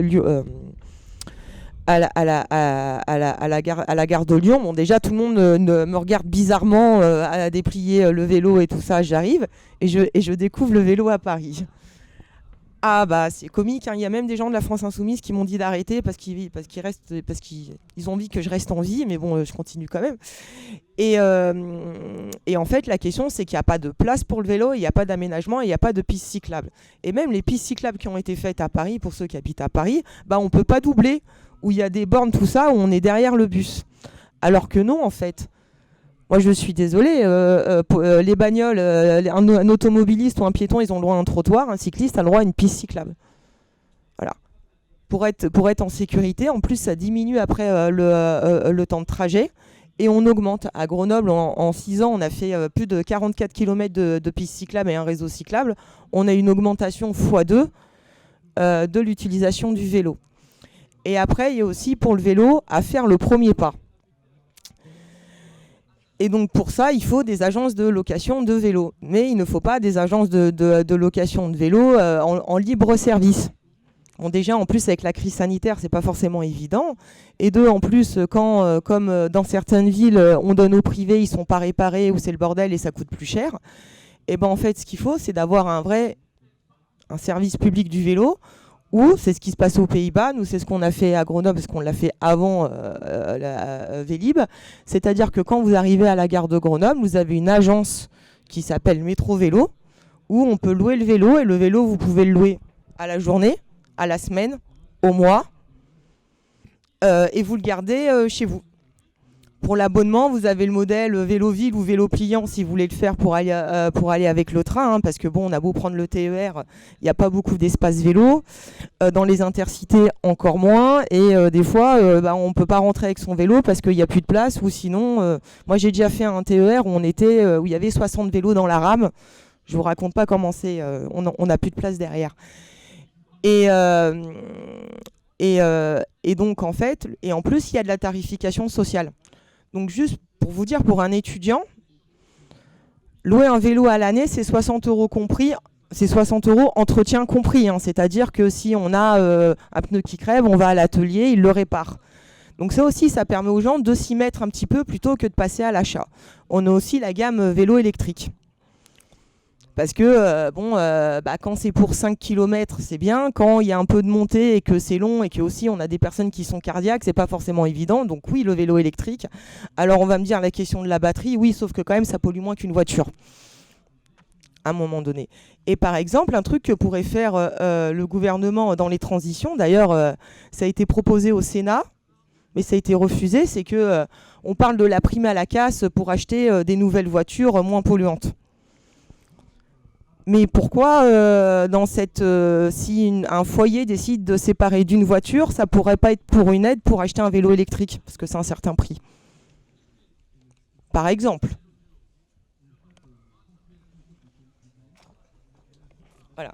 la gare de Lyon. Bon, déjà, tout le monde me regarde bizarrement à déplier le vélo et tout ça. J'arrive et je découvre le vélo à Paris. Ah c'est comique, il y a même des gens de la France Insoumise qui m'ont dit d'arrêter parce qu'ils ont envie que je reste en vie, mais bon, je continue quand même. Et en fait, la question, c'est qu'il n'y a pas de place pour le vélo, il n'y a pas d'aménagement, il n'y a pas de pistes cyclables. Et même les pistes cyclables qui ont été faites à Paris, pour ceux qui habitent à Paris, on ne peut pas doubler, où il y a des bornes, tout ça, où on est derrière le bus. Alors que non, en fait. Moi, je suis désolée, les bagnoles, un automobiliste ou un piéton, ils ont le droit à un trottoir, un cycliste a le droit à une piste cyclable. Voilà. Pour être en sécurité, en plus, ça diminue après le temps de trajet et on augmente. À Grenoble, en 6 ans, on a fait plus de 44 km de pistes cyclables et un réseau cyclable. On a une augmentation x2 de l'utilisation du vélo. Et après, il y a aussi pour le vélo à faire le premier pas. Et donc pour ça, il faut des agences de location de vélos. Mais il ne faut pas des agences de location de vélos en libre service. Bon, déjà, en plus, avec la crise sanitaire, c'est pas forcément évident. Et deux, en plus, quand, comme dans certaines villes, on donne au privé, ils sont pas réparés ou c'est le bordel et ça coûte plus cher. Et en fait, ce qu'il faut, c'est d'avoir un service public du vélo. Ou c'est ce qui se passe aux Pays-Bas, nous c'est ce qu'on a fait à Grenoble, parce qu'on l'a fait avant la Vélib. C'est-à-dire que quand vous arrivez à la gare de Grenoble, vous avez une agence qui s'appelle Métro Vélo, où on peut louer le vélo, et le vélo, vous pouvez le louer à la journée, à la semaine, au mois, et vous le gardez chez vous. Pour l'abonnement, vous avez le modèle vélo ville ou vélo pliant si vous voulez le faire pour aller avec le train, parce que bon, on a beau prendre le TER, il n'y a pas beaucoup d'espace vélo. Dans les intercités, encore moins. Et des fois, on ne peut pas rentrer avec son vélo parce qu'il n'y a plus de place. Ou sinon, moi j'ai déjà fait un TER où où il y avait 60 vélos dans la rame. Je ne vous raconte pas comment c'est. On n'a plus de place derrière. Et donc en fait, et en plus, il y a de la tarification sociale. Donc juste pour vous dire, pour un étudiant, louer un vélo à l'année, c'est 60 € compris. C'est 60 € entretien compris. C'est-à-dire que si on a un pneu qui crève, on va à l'atelier, il le répare. Donc ça aussi, ça permet aux gens de s'y mettre un petit peu plutôt que de passer à l'achat. On a aussi la gamme vélo électrique. Parce que quand c'est pour 5 km, c'est bien. Quand il y a un peu de montée et que c'est long et que aussi on a des personnes qui sont cardiaques, c'est pas forcément évident. Donc oui, le vélo électrique. Alors on va me dire la question de la batterie, oui, sauf que quand même ça pollue moins qu'une voiture à un moment donné. Et par exemple, un truc que pourrait faire le gouvernement dans les transitions, d'ailleurs ça a été proposé au Sénat, mais ça a été refusé, c'est que on parle de la prime à la casse pour acheter des nouvelles voitures moins polluantes. Mais pourquoi, si un foyer décide de séparer d'une voiture, ça pourrait pas être pour une aide pour acheter un vélo électrique, parce que c'est un certain prix. Par exemple. Voilà.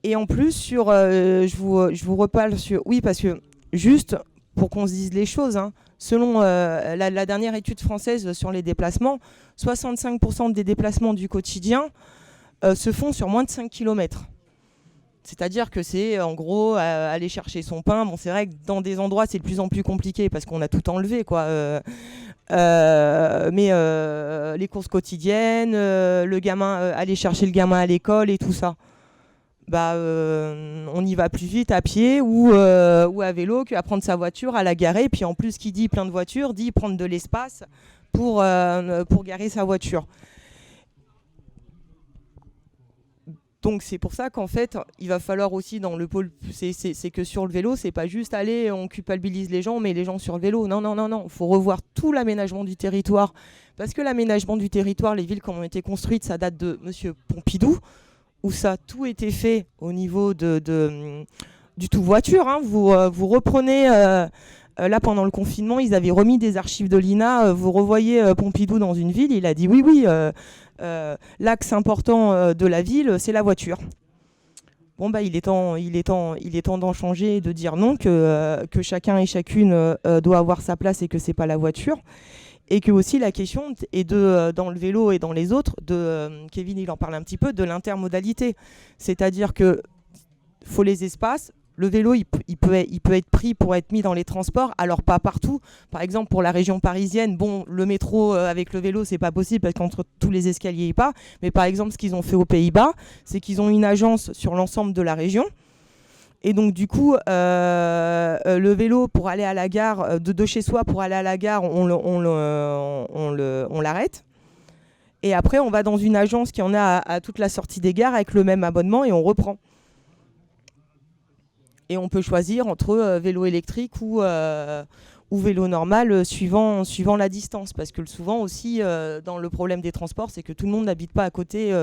Et en plus, je vous reparle sur... Oui, parce que juste pour qu'on se dise les choses, hein. Selon la dernière étude française sur les déplacements, 65% des déplacements du quotidien se font sur moins de 5 km. C'est-à-dire que c'est en gros aller chercher son pain. Bon, c'est vrai que dans des endroits c'est de plus en plus compliqué parce qu'on a tout enlevé, quoi. Mais les courses quotidiennes, le gamin, aller chercher le gamin à l'école et tout ça. On y va plus vite à pied ou à vélo qu'à prendre sa voiture, à la garer. Puis en plus, qui dit plein de voitures, dit prendre de l'espace pour garer sa voiture. Donc c'est pour ça qu'en fait, il va falloir aussi dans le pôle, c'est que sur le vélo, c'est pas juste aller, on culpabilise les gens, on met les gens sur le vélo. Non, il faut revoir tout l'aménagement du territoire. Parce que l'aménagement du territoire, les villes qui ont été construites, ça date de Monsieur Pompidou, où ça a tout été fait au niveau du tout voiture, hein. Vous reprenez, là pendant le confinement, ils avaient remis des archives de l'INA, vous revoyez Pompidou dans une ville, il a dit oui, l'axe important de la ville, c'est la voiture. Bon, il est temps d'en changer et de dire non, que chacun et chacune doit avoir sa place et que c'est pas la voiture. Et que aussi la question est dans le vélo et dans les autres, Kevin il en parle un petit peu, de l'intermodalité. C'est-à-dire que faut les espaces. Le vélo, il peut être pris pour être mis dans les transports, alors pas partout. Par exemple, pour la région parisienne, bon, le métro avec le vélo, c'est pas possible parce qu'entre tous les escaliers, il pas. Mais par exemple, ce qu'ils ont fait aux Pays-Bas, c'est qu'ils ont une agence sur l'ensemble de la région. Et donc, du coup, le vélo, pour aller à la gare, de chez soi pour aller à la gare, on l'arrête. Et après, on va dans une agence qui en a à toute la sortie des gares avec le même abonnement et on reprend. Et on peut choisir entre vélo électrique ou vélo normal suivant la distance. Parce que souvent aussi, dans le problème des transports, c'est que tout le monde n'habite pas à côté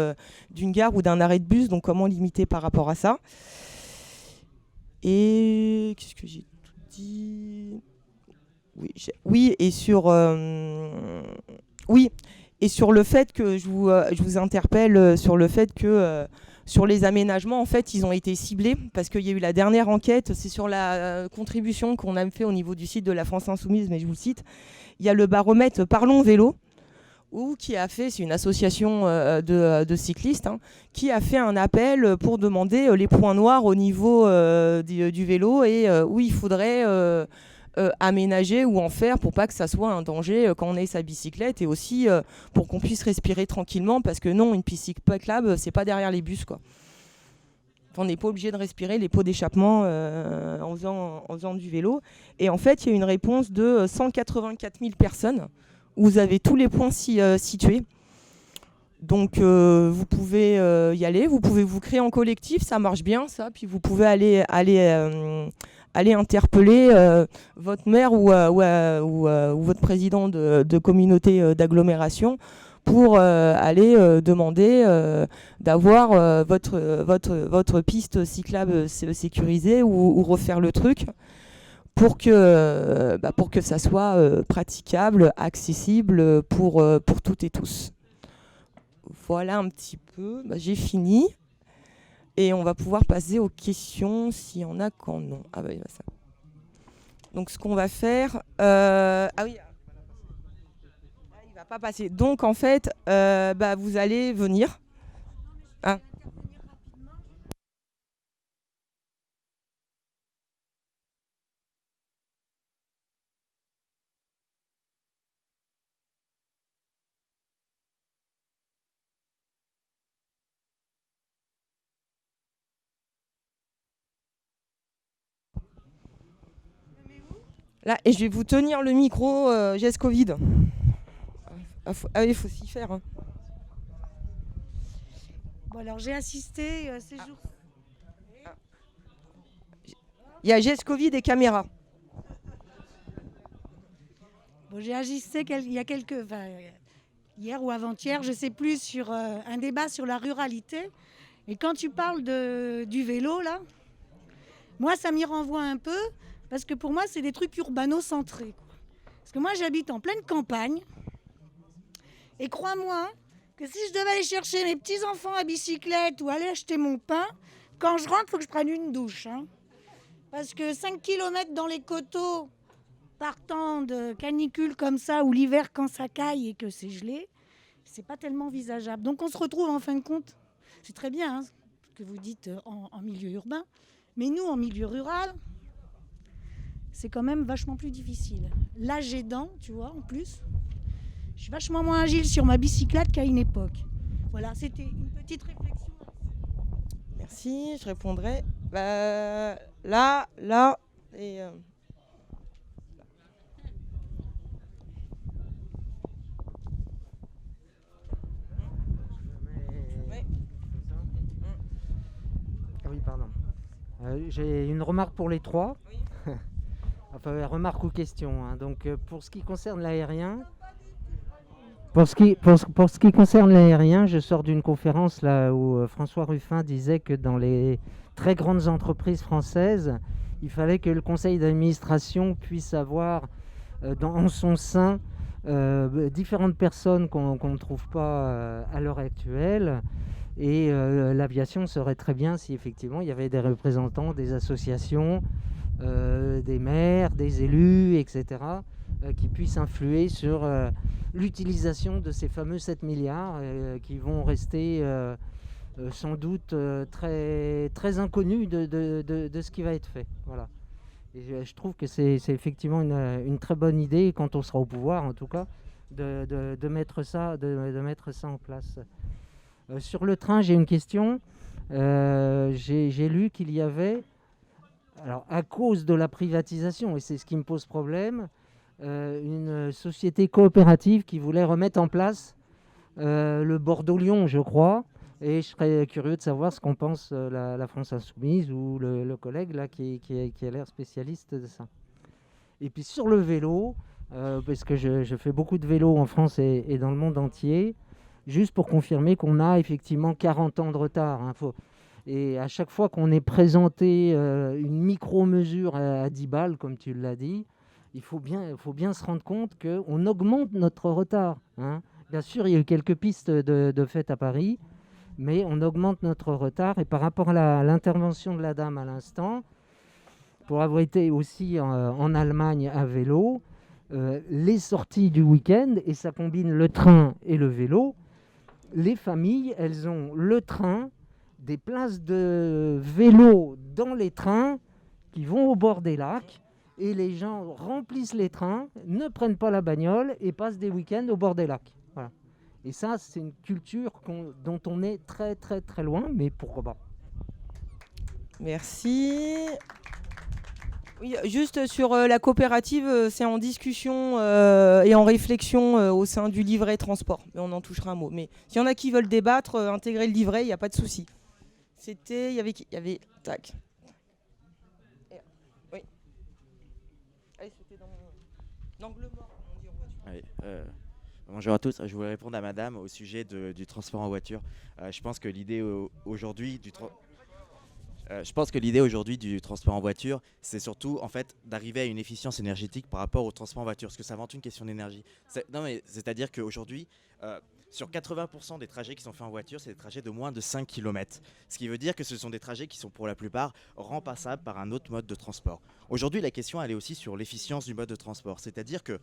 d'une gare ou d'un arrêt de bus. Donc comment limiter par rapport à ça ? Et qu'est-ce que j'ai tout dit ? Et sur le fait que je vous interpelle sur le fait que sur les aménagements, en fait, ils ont été ciblés parce qu'il y a eu la dernière enquête, c'est sur la contribution qu'on a fait au niveau du site de la France Insoumise, mais je vous le cite. Il y a le baromètre Parlons Vélo, c'est une association de cyclistes, hein, qui a fait un appel pour demander les points noirs au niveau du vélo et où il faudrait aménager ou en faire pour pas que ça soit un danger quand on ait sa bicyclette et aussi pour qu'on puisse respirer tranquillement parce que non, une piste cyclable, c'est pas derrière les bus, quoi. On n'est pas obligé de respirer les pots d'échappement en faisant du vélo. Et en fait, il y a une réponse de 184 000 personnes où vous avez tous les points situés. Donc vous pouvez y aller, vous pouvez vous créer en collectif, ça marche bien ça, puis vous pouvez aller interpeller votre maire ou votre président de communauté d'agglomération pour aller demander d'avoir votre piste cyclable sécurisée ou refaire le truc pour que ça soit praticable, accessible pour toutes et tous. Voilà un petit peu, j'ai fini. Et on va pouvoir passer aux questions s'il y en a quand non. Ça. Donc ce qu'on va faire... il va pas passer. Donc en fait, vous allez venir. Ah. Là, et je vais vous tenir le micro, geste Covid. Il faut s'y faire. Hein. Bon, alors j'ai assisté ces jours. Il y a geste Covid et caméra. Bon, j'ai assisté hier ou avant-hier, je ne sais plus, sur un débat sur la ruralité. Et quand tu parles du vélo, là, moi, ça m'y renvoie un peu. Parce que pour moi, c'est des trucs urbano-centrés. Parce que moi, j'habite en pleine campagne. Et crois-moi que si je devais aller chercher mes petits-enfants à bicyclette ou aller acheter mon pain, quand je rentre, il faut que je prenne une douche. Hein. Parce que 5 km dans les coteaux par temps de canicule comme ça, ou l'hiver quand ça caille et que c'est gelé, c'est pas tellement envisageable. Donc on se retrouve en fin de compte, c'est très bien hein, ce que vous dites en milieu urbain, mais nous en milieu rural, c'est quand même vachement plus difficile. L'âge aidant, tu vois, en plus, je suis vachement moins agile sur ma bicyclette qu'à une époque. Voilà, c'était une petite réflexion. Merci, je répondrai. Là, et... Ah oui, pardon. J'ai une remarque pour les trois. Oui. Enfin, remarque ou question. Hein. Donc, pour ce qui concerne l'aérien, pour ce qui concerne l'aérien, je sors d'une conférence là où François Ruffin disait que dans les très grandes entreprises françaises, il fallait que le conseil d'administration puisse avoir en son sein différentes personnes qu'on ne trouve pas à l'heure actuelle. Et l'aviation serait très bien si effectivement il y avait des représentants des associations, des maires, des élus, etc., qui puissent influer sur l'utilisation de ces fameux 7 milliards qui vont rester sans doute très, très inconnus de ce qui va être fait. Voilà. Et je trouve que c'est effectivement une très bonne idée, quand on sera au pouvoir en tout cas, de mettre ça en place. Sur le train, j'ai une question. J'ai lu qu'il y avait, alors à cause de la privatisation, et c'est ce qui me pose problème, une société coopérative qui voulait remettre en place le Bordeaux-Lyon, je crois. Et je serais curieux de savoir ce qu'en pense la France Insoumise ou le collègue là, qui a l'air spécialiste de ça. Et puis sur le vélo, parce que je fais beaucoup de vélo en France et dans le monde entier, juste pour confirmer qu'on a effectivement 40 ans de retard. Hein, et à chaque fois qu'on est présenté une micro-mesure à 10 balles, comme tu l'as dit, il faut bien se rendre compte qu'on augmente notre retard. Hein. Bien sûr, il y a eu quelques pistes de fait à Paris, mais on augmente notre retard. Et par rapport à l'intervention de la dame à l'instant, pour avoir été aussi en Allemagne à vélo, les sorties du week-end, et ça combine le train et le vélo, les familles, elles ont le train, des places de vélo dans les trains qui vont au bord des lacs, et les gens remplissent les trains, ne prennent pas la bagnole et passent des week-ends au bord des lacs. Voilà. Et ça, c'est une culture dont on est très très très loin, mais pourquoi pas. Merci. Oui, juste sur la coopérative, c'est en discussion et en réflexion au sein du livret transport. Mais on en touchera un mot. Mais s'il y en a qui veulent débattre, intégrer le livret, il n'y a pas de souci. Il y avait tac. Oui. Allez, c'était dans l'angle mort, on dit en voiture. Oui, bonjour à tous. Je voulais répondre à madame au sujet du transport en voiture. Je pense que l'idée aujourd'hui du transport en voiture, c'est surtout en fait d'arriver à une efficience énergétique par rapport au transport en voiture, parce que ça avant tout une question d'énergie. C'est-à-dire qu'aujourd'hui, sur 80% des trajets qui sont faits en voiture, c'est des trajets de moins de 5 km. Ce qui veut dire que ce sont des trajets qui sont pour la plupart remplaçables par un autre mode de transport. Aujourd'hui, la question elle est aussi sur l'efficience du mode de transport. C'est-à-dire que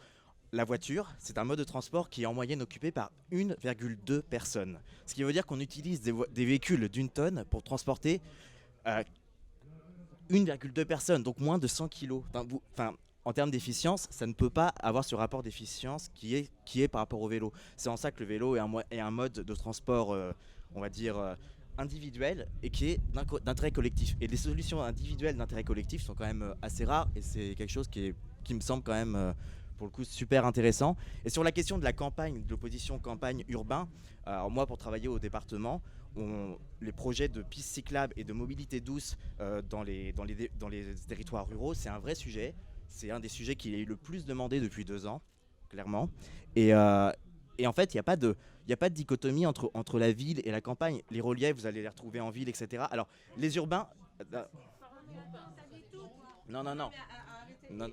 la voiture, c'est un mode de transport qui est en moyenne occupé par 1,2 personnes. Ce qui veut dire qu'on utilise des véhicules d'une tonne pour transporter 1,2 personnes, donc moins de 100 kilos. En termes d'efficience, ça ne peut pas avoir ce rapport d'efficience qui est par rapport au vélo. C'est en ça que le vélo est un mode de transport, on va dire, individuel et qui est d'intérêt collectif. Et les solutions individuelles d'intérêt collectif sont quand même assez rares et c'est quelque chose qui me semble quand même, pour le coup, super intéressant. Et sur la question de la campagne, de l'opposition campagne urbain, alors moi, pour travailler au département, les projets de pistes cyclables et de mobilité douce dans les territoires ruraux, c'est un vrai sujet. C'est un des sujets qui est le plus demandé depuis 2 ans, clairement. Et en fait, il n'y a pas de dichotomie entre la ville et la campagne. Les reliefs, vous allez les retrouver en ville, etc. Alors, les urbains... Non.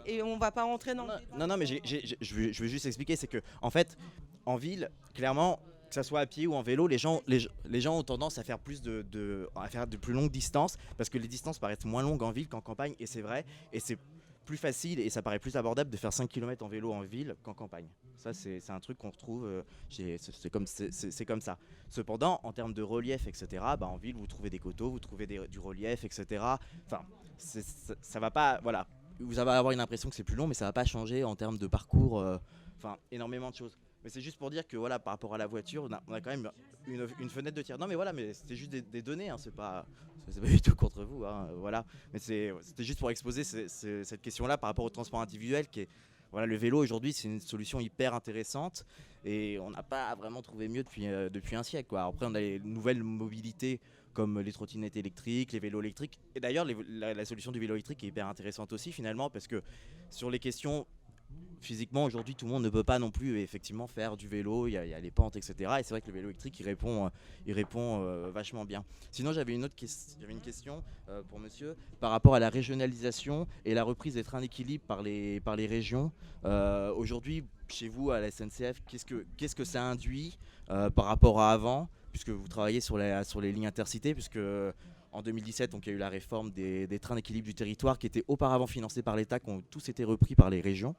Et on ne va pas rentrer dans... Non, mais je veux juste expliquer, c'est que en fait, en ville, clairement... Que ça soit à pied ou en vélo, les gens ont tendance à faire de plus longues distances parce que les distances paraissent moins longues en ville qu'en campagne, et c'est vrai. Et c'est plus facile et ça paraît plus abordable de faire 5 km en vélo en ville qu'en campagne. Ça, c'est un truc qu'on retrouve, c'est comme ça. Cependant, en termes de relief, etc., bah, en ville, vous trouvez des coteaux, vous trouvez du relief, etc. Enfin, ça va pas, voilà. Vous allez avoir une impression que c'est plus long, mais ça va pas changer en termes de parcours, enfin, énormément de choses. Mais c'est juste pour dire que voilà, par rapport à la voiture, on a quand même une fenêtre de tir. Non mais voilà, mais c'était juste des données, hein, c'est pas du tout contre vous, hein, voilà. Mais c'était juste pour exposer cette question-là par rapport au transport individuel qui est, voilà, le vélo aujourd'hui c'est une solution hyper intéressante et on n'a pas vraiment trouvé mieux depuis un siècle, quoi. Après on a les nouvelles mobilités comme les trottinettes électriques, les vélos électriques. Et d'ailleurs la solution du vélo électrique est hyper intéressante aussi finalement parce que sur les questions physiquement aujourd'hui tout le monde ne peut pas non plus effectivement faire du vélo, il y a les pentes, etc. Et c'est vrai que le vélo électrique il répond vachement bien. Sinon j'avais une question pour monsieur par rapport à la régionalisation et la reprise des trains d'équilibre par les régions. Aujourd'hui chez vous à la SNCF, qu'est-ce que ça induit par rapport à avant, puisque vous travaillez sur les lignes intercités, puisque en 2017, donc, il y a eu la réforme des trains d'équilibre du territoire qui étaient auparavant financés par l'État, qui ont tous été repris par les régions.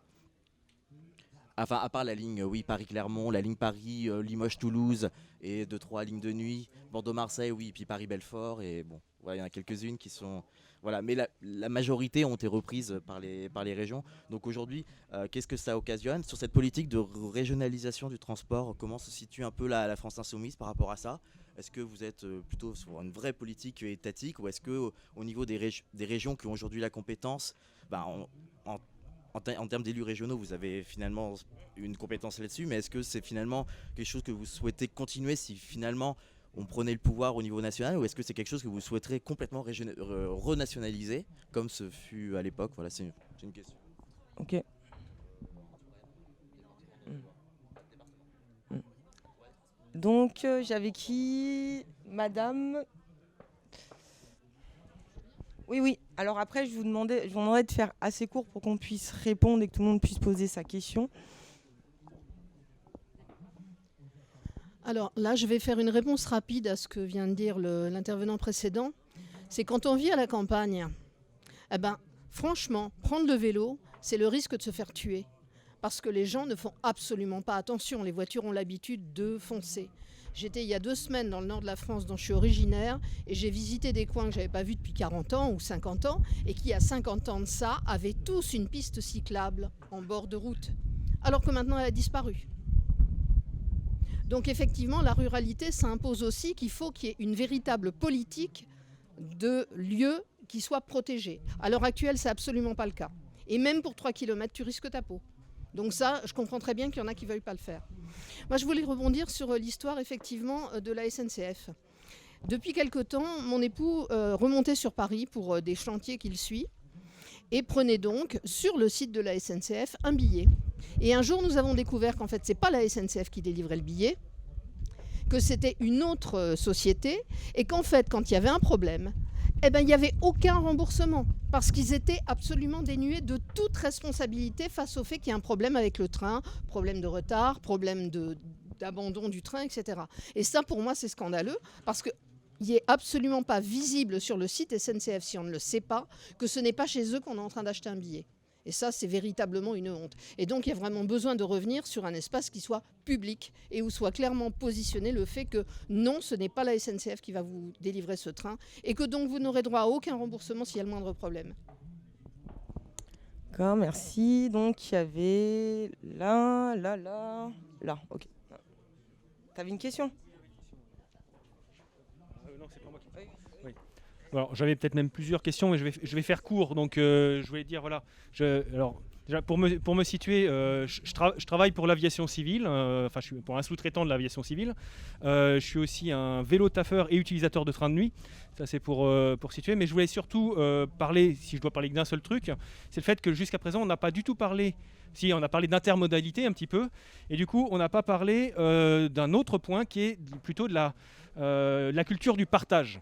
Enfin, à part la ligne Paris-Clermont, la ligne Paris-Limoges-Toulouse et 2-3 lignes de nuit, Bordeaux-Marseille, oui, puis Paris-Belfort, et bon, voilà, il y en a quelques-unes qui sont... Voilà, mais la majorité ont été reprises par les régions. Donc aujourd'hui, qu'est-ce que ça occasionne sur cette politique de régionalisation du transport? Comment se situe un peu la France Insoumise par rapport à ça? Est-ce que vous êtes plutôt sur une vraie politique étatique ou est-ce que au niveau des régions qui ont aujourd'hui la compétence, en termes d'élus régionaux, vous avez finalement une compétence là-dessus, mais est-ce que c'est finalement quelque chose que vous souhaitez continuer si finalement on prenait le pouvoir au niveau national, ou est-ce que c'est quelque chose que vous souhaiterez complètement renationaliser comme ce fut à l'époque? Voilà, c'est une question. Ok. Donc j'avais qui? Madame. Oui. Alors après, je vous demanderais de faire assez court pour qu'on puisse répondre et que tout le monde puisse poser sa question. Alors là, je vais faire une réponse rapide à ce que vient de dire l'intervenant précédent. C'est quand on vit à la campagne, franchement, prendre le vélo, c'est le risque de se faire tuer. Parce que les gens ne font absolument pas attention. Les voitures ont l'habitude de foncer. J'étais il y a 2 semaines dans le nord de la France dont je suis originaire et j'ai visité des coins que je n'avais pas vus depuis 40 ans ou 50 ans et qui, à 50 ans de ça, avaient tous une piste cyclable en bord de route. Alors que maintenant, elle a disparu. Donc effectivement, la ruralité, ça impose aussi qu'il faut qu'il y ait une véritable politique de lieux qui soient protégés. À l'heure actuelle, c'est absolument pas le cas. Et même pour 3 km, tu risques ta peau. Donc ça, je comprends très bien qu'il y en a qui ne veuillent pas le faire. Moi, je voulais rebondir sur l'histoire, effectivement, de la SNCF. Depuis quelque temps, mon époux remontait sur Paris pour des chantiers qu'il suit et prenait donc, sur le site de la SNCF, un billet. Et un jour, nous avons découvert qu'en fait, ce n'est pas la SNCF qui délivrait le billet, que c'était une autre société et qu'en fait, quand il y avait un problème, il n'y avait aucun remboursement parce qu'ils étaient absolument dénués de toute responsabilité face au fait qu'il y a un problème avec le train, problème de retard, problème d'abandon du train, etc. Et ça, pour moi, c'est scandaleux parce qu'il n'est absolument pas visible sur le site SNCF, si on ne le sait pas, que ce n'est pas chez eux qu'on est en train d'acheter un billet. Et ça, c'est véritablement une honte. Et donc, il y a vraiment besoin de revenir sur un espace qui soit public et où soit clairement positionné le fait que non, ce n'est pas la SNCF qui va vous délivrer ce train et que donc vous n'aurez droit à aucun remboursement s'il y a le moindre problème. D'accord, merci. Donc, il y avait là, ok. T'avais une question? Non, c'est pas moi qui... Oui. Alors, j'avais peut-être même plusieurs questions, mais je vais faire court. Donc, je voulais dire, voilà. Alors, déjà, pour me situer, je travaille pour l'aviation civile. Je suis pour un sous-traitant de l'aviation civile. Je suis aussi un vélo-taffeur et utilisateur de train de nuit. Ça, c'est pour situer. Mais je voulais surtout parler, si je dois parler d'un seul truc, c'est le fait que jusqu'à présent, on n'a pas du tout parlé. Si, on a parlé d'intermodalité un petit peu. Et du coup, on n'a pas parlé d'un autre point qui est plutôt de la culture du partage.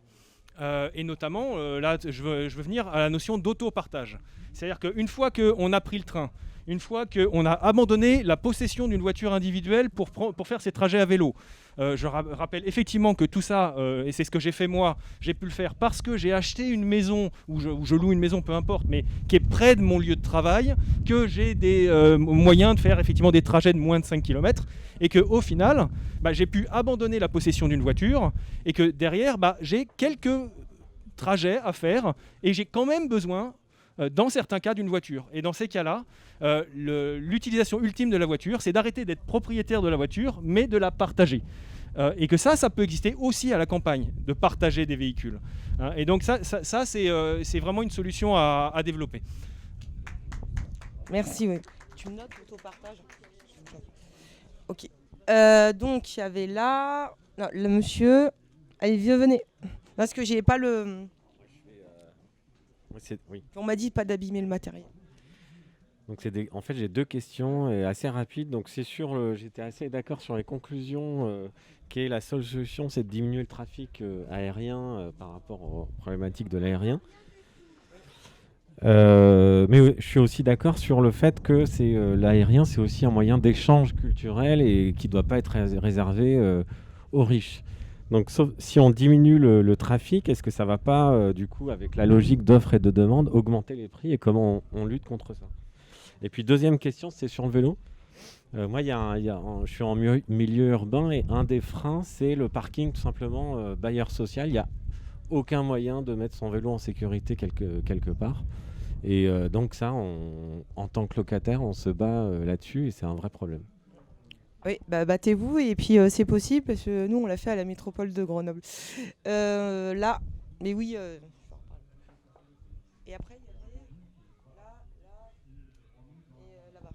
Et notamment, là, je veux venir à la notion d'auto-partage. C'est-à-dire qu'une fois qu'on a pris le train, une fois qu'on a abandonné la possession d'une voiture individuelle pour faire ces trajets à vélo. Je rappelle effectivement que tout ça, et c'est ce que j'ai fait moi, j'ai pu le faire parce que j'ai acheté une maison, ou je loue une maison, peu importe, mais qui est près de mon lieu de travail, que j'ai des moyens de faire effectivement des trajets de moins de 5 km, et qu'au final, j'ai pu abandonner la possession d'une voiture, et que derrière, j'ai quelques trajets à faire, et j'ai quand même besoin, dans certains cas, d'une voiture. Et dans ces cas-là, l'utilisation ultime de la voiture, c'est d'arrêter d'être propriétaire de la voiture, mais de la partager. Et que ça peut exister aussi à la campagne, de partager des véhicules. Et donc ça c'est vraiment une solution à développer. Merci, oui. Tu me notes l'autopartage? Ok. Donc, il y avait là... Non, le monsieur... Allez, venez. Parce que j'ai pas le... Oui. On m'a dit pas d'abîmer le matériel. Donc en fait, j'ai 2 questions assez rapides. Donc c'est sûr, j'étais assez d'accord sur les conclusions que la seule solution, c'est de diminuer le trafic aérien par rapport aux problématiques de l'aérien. Mais je suis aussi d'accord sur le fait que l'aérien, c'est aussi un moyen d'échange culturel et qui ne doit pas être réservé aux riches. Donc si on diminue le trafic, est-ce que ça ne va pas, du coup, avec la logique d'offre et de demande, augmenter les prix et comment on lutte contre ça? Et puis deuxième question, c'est sur le vélo. Moi, je suis en milieu urbain et un des freins, c'est le parking, tout simplement, bailleur social. Il n'y a aucun moyen de mettre son vélo en sécurité quelque part. Et donc ça, en tant que locataire, on se bat là-dessus et c'est un vrai problème. Oui, battez-vous et puis c'est possible parce que nous, on l'a fait à la métropole de Grenoble. Là, mais oui. Et après, il y avait là et là-bas.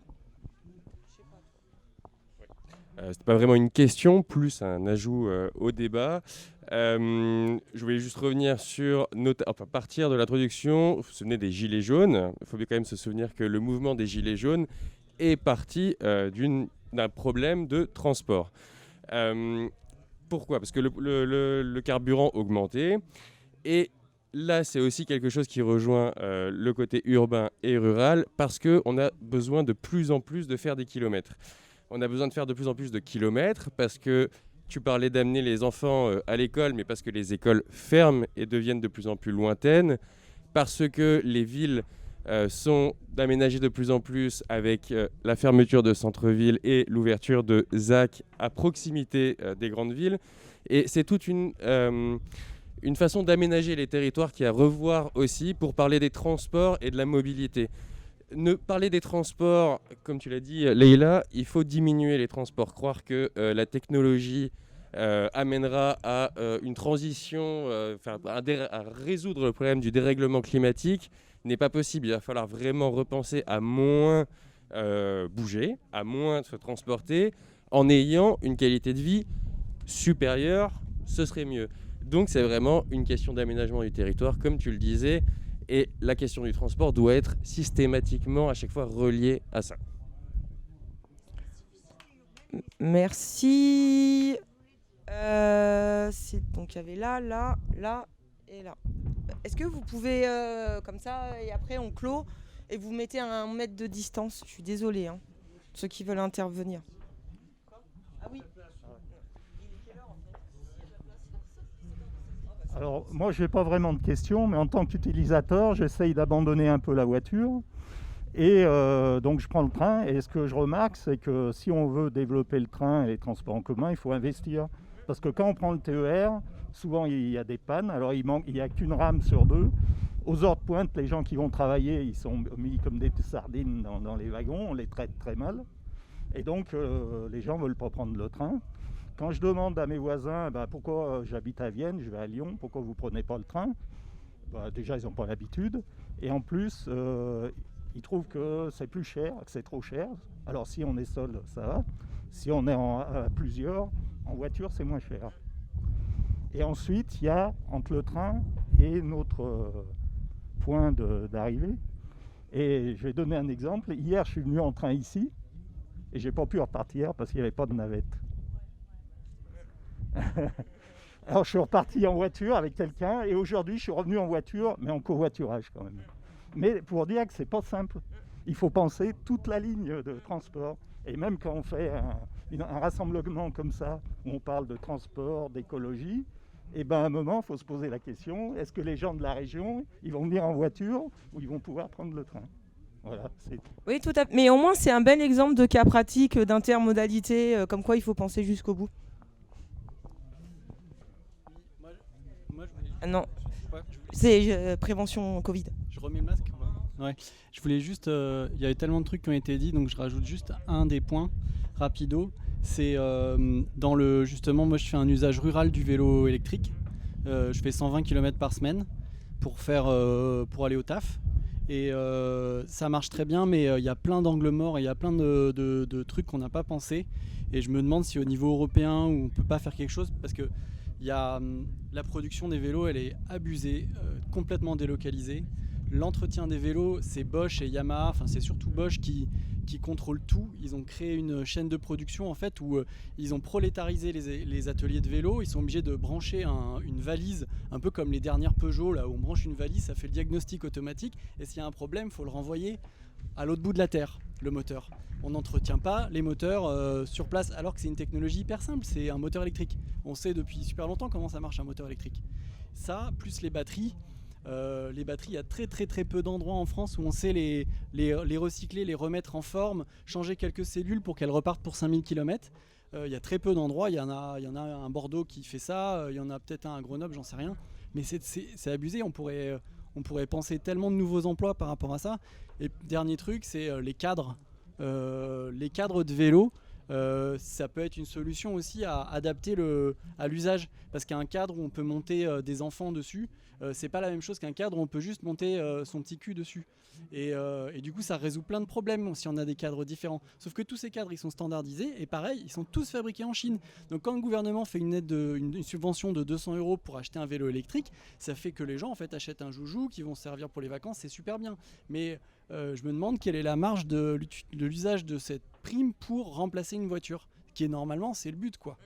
Je sais pas. C'était pas vraiment une question, plus un ajout au débat. Je voulais juste revenir sur, partir de l'introduction, vous vous souvenez des Gilets jaunes. Il faut bien quand même se souvenir que le mouvement des Gilets jaunes est parti d'un problème de transport. Pourquoi ? Parce que le carburant augmentait. Et là, c'est aussi quelque chose qui rejoint le côté urbain et rural, parce qu'on a besoin de plus en plus de faire des kilomètres. On a besoin de faire de plus en plus de kilomètres parce que tu parlais d'amener les enfants à l'école, mais parce que les écoles ferment et deviennent de plus en plus lointaines, parce que les villes sont aménagées de plus en plus avec la fermeture de centres-villes et l'ouverture de ZAC à proximité des grandes villes. Et c'est toute une façon d'aménager les territoires qui est à revoir aussi pour parler des transports et de la mobilité. Parler des transports, comme tu l'as dit, Leïla, il faut diminuer les transports. Croire que la technologie amènera à une transition, à résoudre le problème du dérèglement climatique n'est pas possible. Il va falloir vraiment repenser à moins bouger, à moins se transporter, en ayant une qualité de vie supérieure, ce serait mieux. Donc c'est vraiment une question d'aménagement du territoire, comme tu le disais. Et la question du transport doit être systématiquement à chaque fois reliée à ça. Merci. Donc il y avait là et là. Est-ce que vous pouvez, comme ça, et après on clôt, et vous mettez 1 mètre de distance? Je suis désolée, hein, ceux qui veulent intervenir. Ah oui. Alors, moi, je n'ai pas vraiment de questions, mais en tant qu'utilisateur, j'essaye d'abandonner un peu la voiture. Et donc, je prends le train. Et ce que je remarque, c'est que si on veut développer le train et les transports en commun, il faut investir. Parce que quand on prend le TER, souvent, il y a des pannes. Alors, il n'y a qu'une rame sur 2. Aux heures de pointe, les gens qui vont travailler, ils sont mis comme des sardines dans les wagons. On les traite très mal. Et donc, les gens ne veulent pas prendre le train. Quand je demande à mes voisins pourquoi j'habite à Vienne, je vais à Lyon, pourquoi vous ne prenez pas le train, déjà ils n'ont pas l'habitude. Et en plus, ils trouvent que c'est plus cher, que c'est trop cher. Alors si on est seul, ça va. Si on est à plusieurs, en voiture, c'est moins cher. Et ensuite, il y a entre le train et notre point d'arrivée. Et je vais donner un exemple. Hier, je suis venu en train ici et je n'ai pas pu repartir parce qu'il n'y avait pas de navette. Alors je suis reparti en voiture avec quelqu'un et aujourd'hui je suis revenu en voiture, mais en covoiturage quand même. Mais pour dire que c'est pas simple. il faut penser toute la ligne de transport. Et même quand on fait un rassemblement comme ça, où on parle de transport, d'écologie, et ben à un moment, il faut se poser la question, est-ce que les gens de la région, ils vont venir en voiture ou ils vont pouvoir prendre le train? Voilà, c'est tout. Oui, tout à fait. Mais au moins, c'est un bel exemple de cas pratique d'intermodalité, comme quoi il faut penser jusqu'au bout. Ah non, c'est prévention Covid. Je remets le masque. Ouais. Je voulais juste, il y avait tellement de trucs qui ont été dit, donc je rajoute juste un des points rapido. C'est justement, moi je fais un usage rural du vélo électrique. Je fais 120 km par semaine pour aller au taf. Et ça marche très bien, mais il y a plein d'angles morts et il y a plein de trucs qu'on n'a pas pensé. Et je me demande si au niveau européen, on ne peut pas faire quelque chose, parce que la production des vélos, elle est abusée, complètement délocalisée. L'entretien des vélos, c'est Bosch et Yamaha, enfin c'est surtout Bosch qui contrôle tout. Ils ont créé une chaîne de production en fait où ils ont prolétarisé les ateliers de vélo. Ils sont obligés de brancher une valise, un peu comme les dernières Peugeot, là où on branche une valise, ça fait le diagnostic automatique. Et s'il y a un problème, il faut le renvoyer à l'autre bout de la terre, le moteur. On n'entretient pas les moteurs sur place, alors que c'est une technologie hyper simple, c'est un moteur électrique. On sait depuis super longtemps comment ça marche un moteur électrique. Ça, plus les batteries, il y a très peu d'endroits en France où on sait les recycler, les remettre en forme, changer quelques cellules pour qu'elles repartent pour 5000 km. Il y a très peu d'endroits, il y en a un à Bordeaux qui fait ça, il y en a peut-être un à Grenoble, j'en sais rien. Mais c'est abusé, on pourrait penser tellement de nouveaux emplois par rapport à ça. Et dernier truc, c'est les cadres. Les cadres de vélo, ça peut être une solution aussi à adapter à l'usage. Parce qu'un cadre où on peut monter des enfants dessus, c'est pas la même chose qu'un cadre où on peut juste monter son petit cul dessus. Et du coup, ça résout plein de problèmes si on a des cadres différents. Sauf que tous ces cadres, ils sont standardisés et pareil, ils sont tous fabriqués en Chine. Donc quand le gouvernement fait une subvention de 200 € pour acheter un vélo électrique, ça fait que les gens en fait achètent un joujou qui vont servir pour les vacances, c'est super bien. Mais je me demande quelle est la marge de l'usage de cette prime pour remplacer une voiture, qui est normalement c'est le but quoi.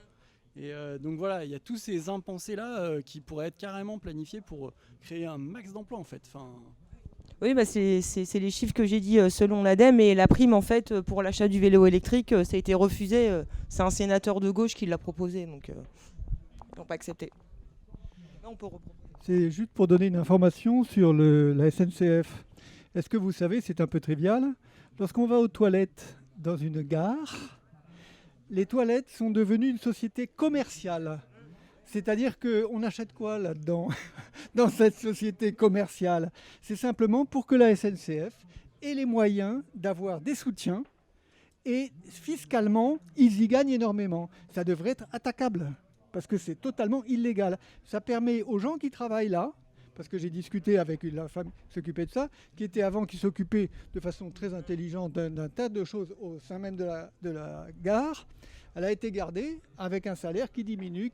Et donc voilà, il y a tous ces impensés là qui pourraient être carrément planifiés pour créer un max d'emplois en fait. Oui, bah c'est les chiffres que j'ai dit selon l'ADEME, et la prime en fait pour l'achat du vélo électrique, ça a été refusé. C'est un sénateur de gauche qui l'a proposé, donc ils n'ont pas accepté. Là, on peut c'est juste pour donner une information sur la SNCF. Est-ce que vous savez, c'est un peu trivial, lorsqu'on va aux toilettes dans une gare, les toilettes sont devenues une société commerciale. C'est-à-dire qu'on achète quoi là-dedans, dans cette société commerciale? C'est simplement pour que la SNCF ait les moyens d'avoir des soutiens, et fiscalement, ils y gagnent énormément. Ça devrait être attaquable, parce que c'est totalement illégal. Ça permet aux gens qui travaillent là, parce que j'ai discuté avec la femme qui s'occupait de ça, qui s'occupait de façon très intelligente d'un tas de choses au sein même de la gare. Elle a été gardée avec un salaire qui diminue.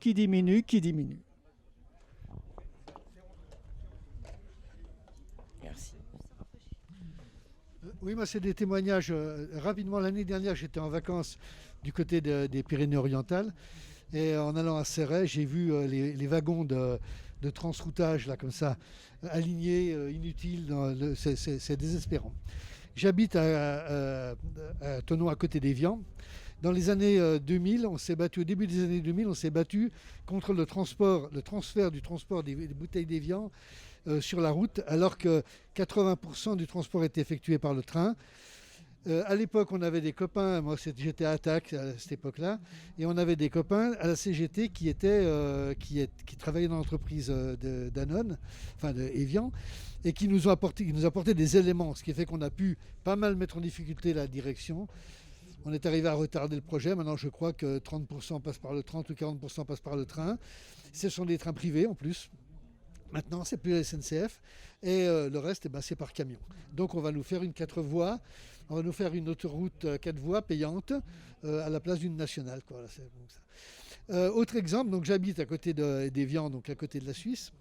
Merci. Oui, moi, c'est des témoignages. Rapidement, l'année dernière, j'étais en vacances du côté des Pyrénées-Orientales. Et en allant à Serret, j'ai vu les wagons de transroutage, là, comme ça, alignés, inutiles. C'est désespérant. J'habite à Thonon, à côté d'Évian. Dans les années 2000, on s'est battu, au début des années 2000, on s'est battu contre le transfert du transport des bouteilles d'Évian sur la route, alors que 80% du transport était effectué par le train. À l'époque, on avait des copains, moi j'étais à Attac à cette époque-là, et on avait des copains à la CGT qui travaillaient dans l'entreprise Danone, enfin d'Évian, et qui nous apportaient des éléments, ce qui fait qu'on a pu pas mal mettre en difficulté la direction. On est arrivé à retarder le projet. Maintenant, je crois que 30% passent par le 30 ou 40% passent par le train. Ce sont des trains privés en plus. Maintenant, c'est plus la SNCF. Et le reste, c'est par camion. Donc, on va nous faire une 4 voies. On va nous faire une autoroute 4 voies payante à la place d'une nationale. Quoi. C'est bon, ça. Autre exemple, donc j'habite à côté d'Évian, donc à côté de la Suisse.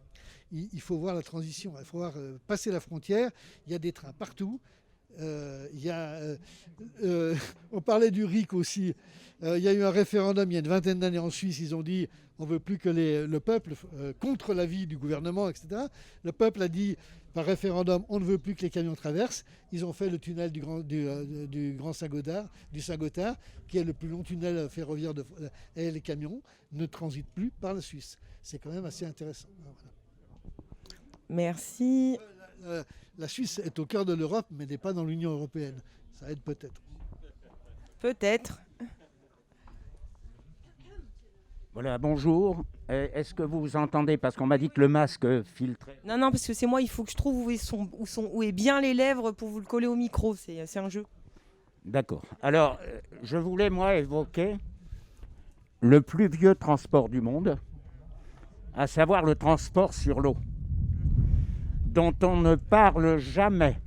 Il faut voir la transition. Il faut voir passer la frontière. Il y a des trains partout. On parlait du RIC aussi. Il y a eu un référendum il y a une vingtaine d'années en Suisse. Ils ont dit on ne veut plus que le peuple, contre l'avis du gouvernement, etc. Le peuple a dit par référendum on ne veut plus que les camions traversent. Ils ont fait le tunnel du Grand Saint-Gothard, qui est le plus long tunnel ferroviaire et les camions ne transitent plus par la Suisse. C'est quand même assez intéressant. Voilà. Merci. La Suisse est au cœur de l'Europe, mais n'est pas dans l'Union européenne. Ça aide peut-être. Peut-être. Voilà, bonjour. Est-ce que vous entendez? Parce qu'on m'a dit que le masque filtrait. Non, parce que c'est moi, il faut que je trouve où est bien les lèvres pour vous le coller au micro. C'est un jeu. D'accord. Alors, je voulais, moi, évoquer le plus vieux transport du monde, à savoir le transport sur l'eau, dont on ne parle jamais.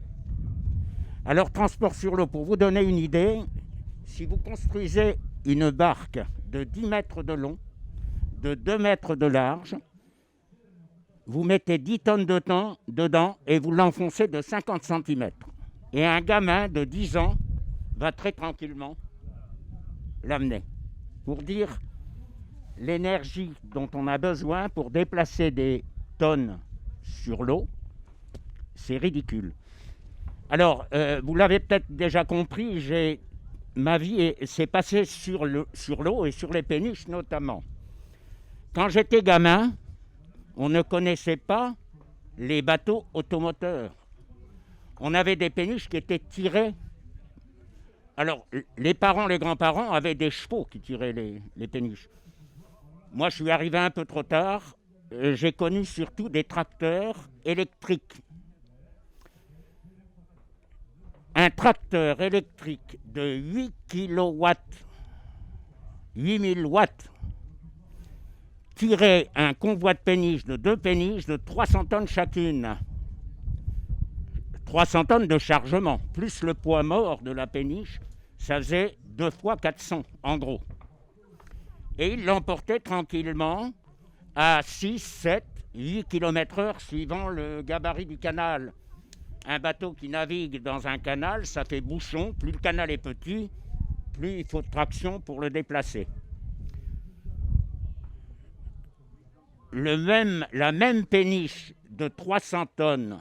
Alors, transport sur l'eau, pour vous donner une idée, si vous construisez une barque de 10 mètres de long, de 2 mètres de large, vous mettez 10 tonnes de temps dedans et vous l'enfoncez de 50 cm. Et un gamin de 10 ans va très tranquillement l'amener. Pour dire l'énergie dont on a besoin pour déplacer des tonnes sur l'eau, c'est ridicule. Alors, vous l'avez peut-être déjà compris, ma vie s'est passée sur l'eau et sur les péniches notamment. Quand j'étais gamin, on ne connaissait pas les bateaux automoteurs. On avait des péniches qui étaient tirées. Alors, les parents, les grands-parents avaient des chevaux qui tiraient les péniches. Moi, je suis arrivé un peu trop tard. J'ai connu surtout des tracteurs électriques. Un tracteur électrique de 8 kW, 8000 watts, tirait un convoi de péniches, de 2 péniches, de 300 tonnes chacune. 300 tonnes de chargement, plus le poids mort de la péniche, ça faisait 2 fois 400, en gros. Et il l'emportait tranquillement à 6, 7, 8 km/h, suivant le gabarit du canal. Un bateau qui navigue dans un canal, ça fait bouchon. Plus le canal est petit, plus il faut de traction pour le déplacer. La même péniche de 300 tonnes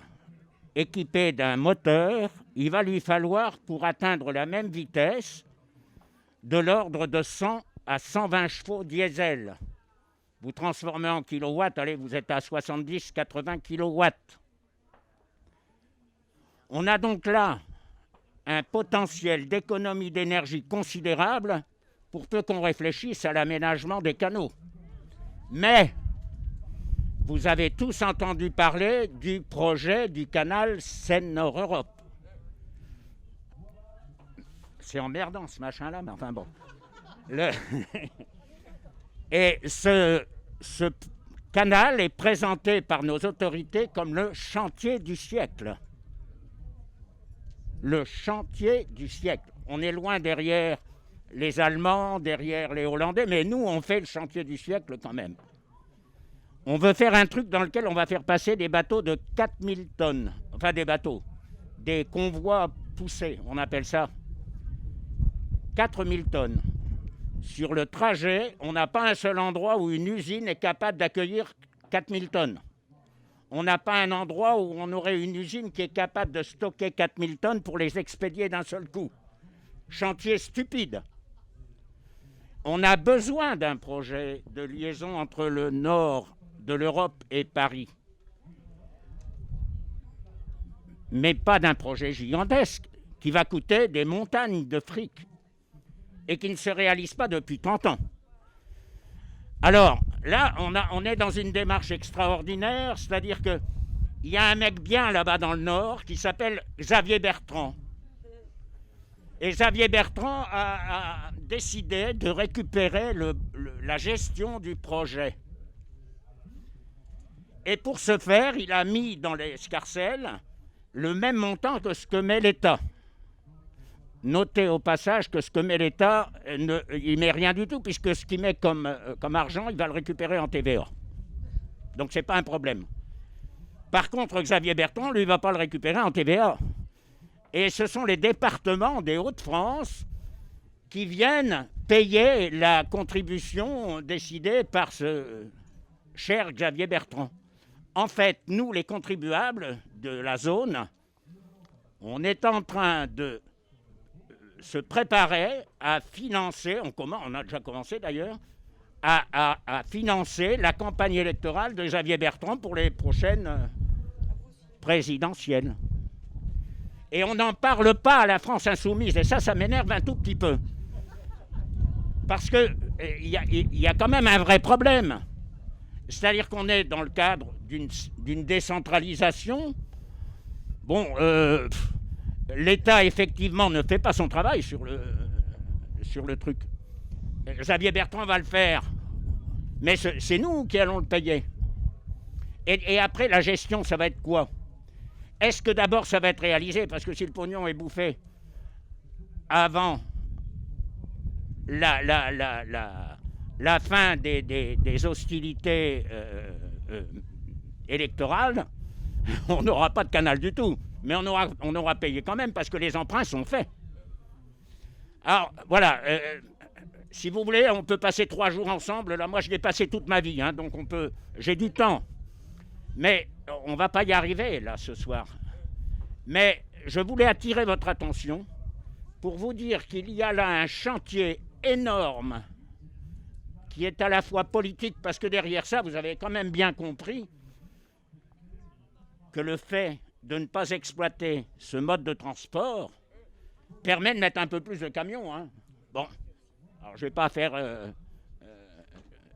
équipée d'un moteur, il va lui falloir, pour atteindre la même vitesse, de l'ordre de 100 à 120 chevaux diesel. Vous transformez en kilowatts, allez, vous êtes à 70-80 kilowatts. On a donc là un potentiel d'économie d'énergie considérable pour peu qu'on réfléchisse à l'aménagement des canaux. Mais vous avez tous entendu parler du projet du canal Seine-Nord-Europe. C'est emmerdant ce machin-là, mais enfin bon. Et ce canal est présenté par nos autorités comme le chantier du siècle. Le chantier du siècle. On est loin derrière les Allemands, derrière les Hollandais, mais nous, on fait le chantier du siècle quand même. On veut faire un truc dans lequel on va faire passer des bateaux de 4000 tonnes. Enfin, des convois poussés, on appelle ça. 4000 tonnes. Sur le trajet, on n'a pas un seul endroit où une usine est capable d'accueillir 4000 tonnes. On n'a pas un endroit où on aurait une usine qui est capable de stocker 4000 tonnes pour les expédier d'un seul coup. Chantier stupide. On a besoin d'un projet de liaison entre le nord de l'Europe et Paris. Mais pas d'un projet gigantesque qui va coûter des montagnes de fric et qui ne se réalise pas depuis 30 ans. Alors, là, on est dans une démarche extraordinaire, c'est-à-dire qu'il y a un mec bien là-bas dans le Nord qui s'appelle Xavier Bertrand. Et Xavier Bertrand a décidé de récupérer la gestion du projet. Et pour ce faire, il a mis dans les escarcelles le même montant que ce que met l'État. Notez au passage que ce que met l'État, il ne met rien du tout, puisque ce qu'il met comme argent, il va le récupérer en TVA. Donc ce n'est pas un problème. Par contre, Xavier Bertrand, lui, ne va pas le récupérer en TVA. Et ce sont les départements des Hauts-de-France qui viennent payer la contribution décidée par ce cher Xavier Bertrand. En fait, nous, les contribuables de la zone, on est en train de se préparer à financer, on a déjà commencé d'ailleurs, à financer la campagne électorale de Xavier Bertrand pour les prochaines présidentielles. Et on n'en parle pas à la France insoumise, et ça m'énerve un tout petit peu. Parce qu'il y a quand même un vrai problème. C'est-à-dire qu'on est dans le cadre d'une décentralisation. Bon, l'État, effectivement, ne fait pas son travail sur le truc. Xavier Bertrand va le faire. Mais c'est nous qui allons le payer. Et après, la gestion, ça va être quoi? Est-ce que d'abord, ça va être réalisé? Parce que si le pognon est bouffé avant la fin des hostilités électorales, on n'aura pas de canal du tout. Mais on aura payé quand même parce que les emprunts sont faits. Alors, voilà. Si vous voulez, on peut passer 3 jours ensemble. Là, moi, je l'ai passé toute ma vie, hein, donc j'ai du temps. Mais on ne va pas y arriver, là, ce soir. Mais je voulais attirer votre attention pour vous dire qu'il y a là un chantier énorme qui est à la fois politique, parce que derrière ça, vous avez quand même bien compris que le fait de ne pas exploiter ce mode de transport permet de mettre un peu plus de camions. Hein. Bon, alors je ne vais pas faire...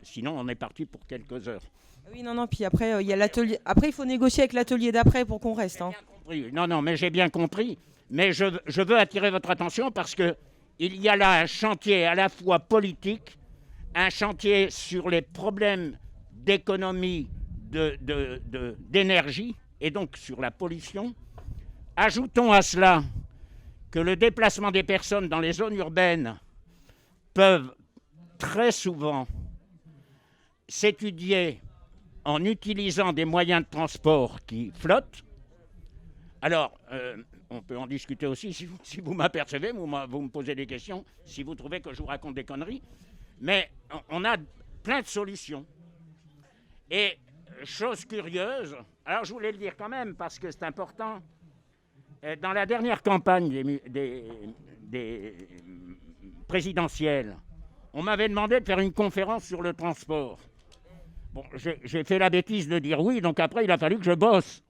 sinon, on est parti pour quelques heures. Oui, non, puis après, il y a l'atelier. Après, il faut négocier avec l'atelier d'après pour qu'on reste. Hein. Non, mais j'ai bien compris. Mais je veux attirer votre attention parce qu'il y a là un chantier à la fois politique, un chantier sur les problèmes d'économie, d'énergie, et donc sur la pollution. Ajoutons à cela que le déplacement des personnes dans les zones urbaines peuvent très souvent s'étudier en utilisant des moyens de transport qui flottent. Alors, on peut en discuter aussi si vous m'apercevez, vous me posez des questions, si vous trouvez que je vous raconte des conneries. Mais on a plein de solutions. Et chose curieuse, alors je voulais le dire quand même parce que c'est important, dans la dernière campagne des présidentielles, on m'avait demandé de faire une conférence sur le transport. Bon, j'ai fait la bêtise de dire oui, donc après il a fallu que je bosse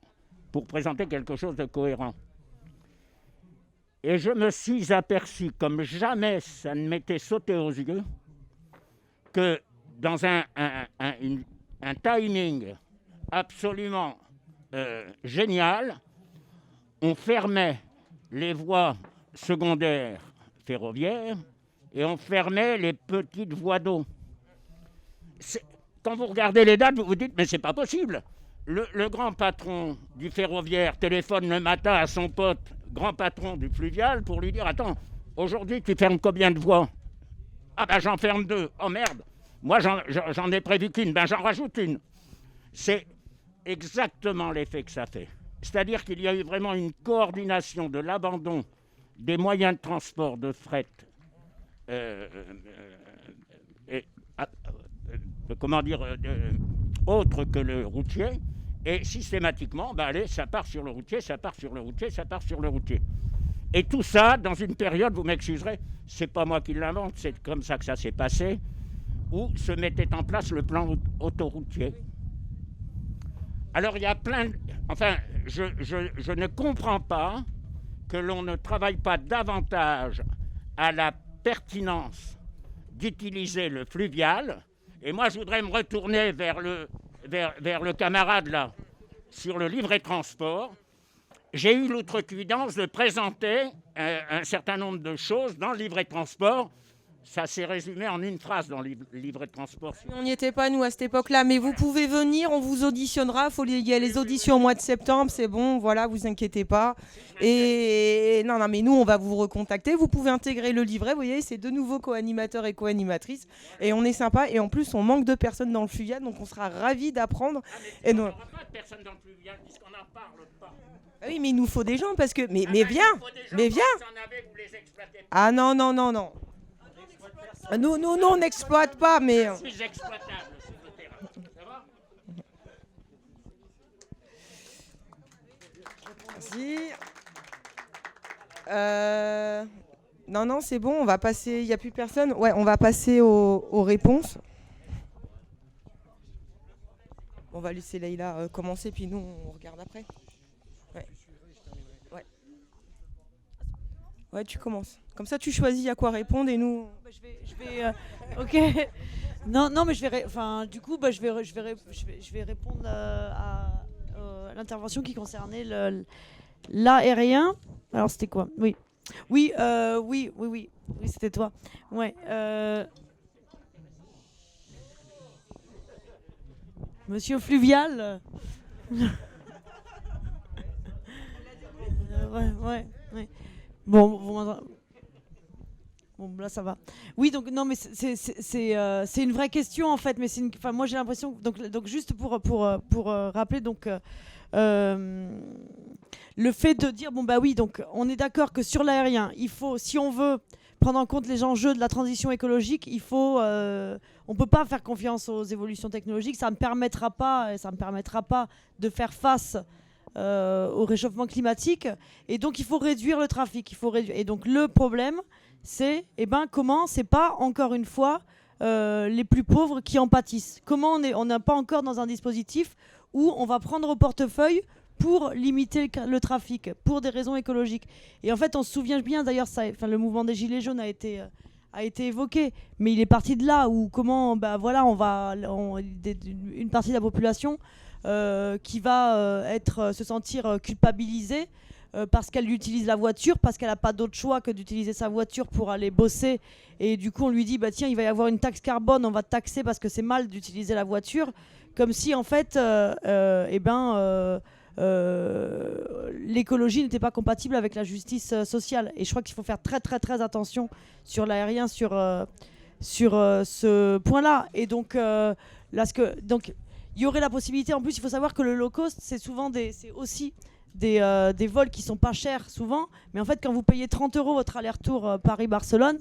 pour présenter quelque chose de cohérent. Et je me suis aperçu, comme jamais ça ne m'était sauté aux yeux, que dans un timing absolument génial, on fermait les voies secondaires ferroviaires et on fermait les petites voies d'eau. Quand vous regardez les dates, vous vous dites, mais c'est pas possible. Le grand patron du ferroviaire téléphone le matin à son pote, grand patron du fluvial, pour lui dire, attends, aujourd'hui tu fermes combien de voies? Ah ben j'en ferme 2. Oh merde, moi j'en ai prévu qu'une, ben j'en rajoute une. C'est exactement l'effet que ça fait. C'est-à-dire qu'il y a eu vraiment une coordination de l'abandon des moyens de transport de fret, autre que le routier, et systématiquement, ben allez, ça part sur le routier, ça part sur le routier, ça part sur le routier. Et tout ça, dans une période, vous m'excuserez, c'est pas moi qui l'invente, c'est comme ça que ça s'est passé, où se mettait en place le plan autoroutier. Alors il y a plein... Enfin, je ne comprends pas que l'on ne travaille pas davantage à la pertinence d'utiliser le fluvial. Et moi, je voudrais me retourner vers le camarade, là, sur le livret transport. J'ai eu l'outrecuidance de présenter un certain nombre de choses dans le livret de transport. Ça s'est résumé en une phrase dans le livret de transport. On n'y était pas, nous, à cette époque-là. Mais vous pouvez venir, on vous auditionnera. Il y a les auditions au mois de septembre, c'est bon, voilà, vous inquiétez pas. Et non, mais nous, on va vous recontacter. Vous pouvez intégrer le livret. Vous voyez, c'est 2 nouveaux co-animateurs et co-animatrices. Et on est sympa. Et en plus, on manque de personnes dans le fluvial, donc on sera ravis d'apprendre. Il n'y aura pas de personnes dans le fluvial, puisqu'on n'en parle pas. Oui, mais il nous faut des gens parce que. Mais viens. Mais viens. Ah non, non, non, non. Nous, on n'exploite pas, mais. Je suis exploitable sur le terrain. Ça va ? Merci. Non, c'est bon, on va passer. Il n'y a plus personne. Ouais, on va passer aux réponses. On va laisser Leïla commencer, puis nous, on regarde après. Ouais, tu commences. Comme ça, tu choisis à quoi répondre et nous. Ok. Non, mais je vais répondre à l'intervention qui concernait l'aérien. Alors, c'était quoi ? Oui, c'était toi. Ouais. Monsieur Fluvial. Ouais. Bon, là ça va. Oui, donc non, mais c'est une vraie question en fait, mais moi j'ai l'impression donc juste pour rappeler donc le fait de dire bon bah oui, donc on est d'accord que sur l'aérien, il faut, si on veut prendre en compte les enjeux de la transition écologique, on peut pas faire confiance aux évolutions technologiques, ça ne permettra pas de faire face au réchauffement climatique, et donc il faut réduire le trafic, et donc le problème c'est comment c'est pas encore une fois les plus pauvres qui en pâtissent, comment on n'est pas encore dans un dispositif où on va prendre au portefeuille pour limiter le trafic pour des raisons écologiques. Et en fait on se souvient bien d'ailleurs, le mouvement des Gilets jaunes a été évoqué, mais il est parti de là où une partie de la population qui va se sentir culpabilisée parce qu'elle utilise la voiture, parce qu'elle n'a pas d'autre choix que d'utiliser sa voiture pour aller bosser, et du coup on lui dit bah tiens, il va y avoir une taxe carbone, on va te taxer parce que c'est mal d'utiliser la voiture, comme si en fait l'écologie n'était pas compatible avec la justice sociale. Et je crois qu'il faut faire très très très attention sur l'aérien sur ce point-là. Et donc il y aurait la possibilité, en plus il faut savoir que le low cost c'est aussi des vols qui sont pas chers souvent, mais en fait quand vous payez 30 € votre aller-retour Paris-Barcelone,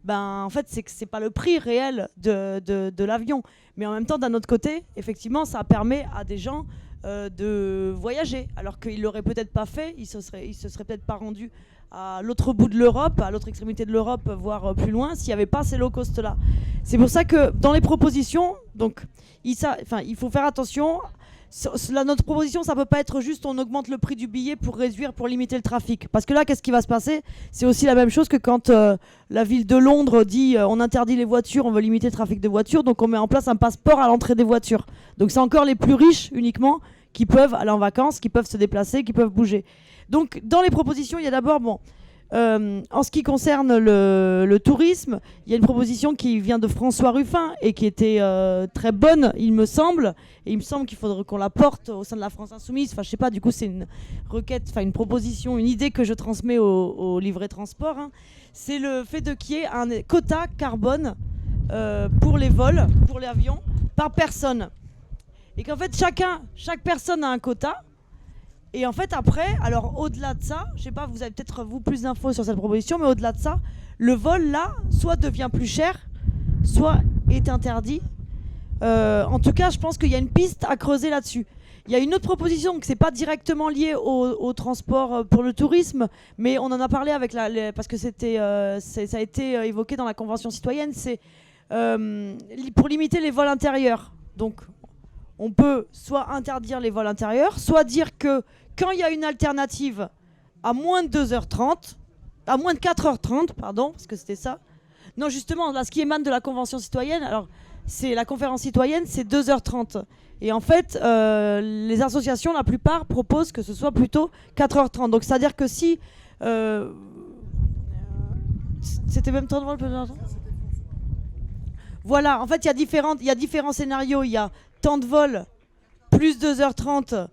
en fait c'est pas le prix réel de l'avion, mais en même temps d'un autre côté effectivement ça permet à des gens de voyager, alors qu'ils l'auraient peut-être pas fait, ils se seraient peut-être pas rendus à l'autre bout de l'Europe, à l'autre extrémité de l'Europe, voire plus loin, s'il n'y avait pas ces low cost là. C'est pour ça que dans les propositions, donc il faut faire attention. Notre proposition, ça peut pas être juste on augmente le prix du billet pour limiter le trafic. Parce que là, qu'est-ce qui va se passer ? C'est aussi la même chose que quand la ville de Londres dit on interdit les voitures, on veut limiter le trafic de voitures, donc on met en place un passeport à l'entrée des voitures. Donc c'est encore les plus riches uniquement qui peuvent aller en vacances, qui peuvent se déplacer, qui peuvent bouger. Donc dans les propositions, il y a d'abord en ce qui concerne le tourisme, il y a une proposition qui vient de François Ruffin et qui était très bonne, il me semble. Et il me semble qu'il faudrait qu'on la porte au sein de la France Insoumise. Enfin, je sais pas, du coup, c'est une requête, une proposition, une idée que je transmets au livret transport. Hein. C'est le fait qu'il y ait un quota carbone pour les vols, pour l'avion, par personne. Et qu'en fait, chaque personne a un quota. Et en fait, après, alors au-delà de ça, je sais pas, vous avez peut-être plus d'infos sur cette proposition, mais au-delà de ça, le vol là, soit devient plus cher, soit est interdit. En tout cas, je pense qu'il y a une piste à creuser là-dessus. Il y a une autre proposition, que c'est pas directement lié au transport pour le tourisme, mais on en a parlé parce que ça a été évoqué dans la Convention citoyenne, c'est pour limiter les vols intérieurs. Donc, on peut soit interdire les vols intérieurs, soit dire que quand il y a une alternative à moins de 2h30, à moins de 4h30, pardon, parce que c'était ça. Non, justement, là, ce qui émane de la Convention citoyenne, alors, c'est la conférence citoyenne, c'est 2h30. Et en fait, les associations, la plupart, proposent que ce soit plutôt 4h30. Donc, c'est-à-dire que si... c'était même temps de vol, plus longtemps ? Voilà, en fait, il y a différents scénarios. Il y a temps de vol, plus 2h30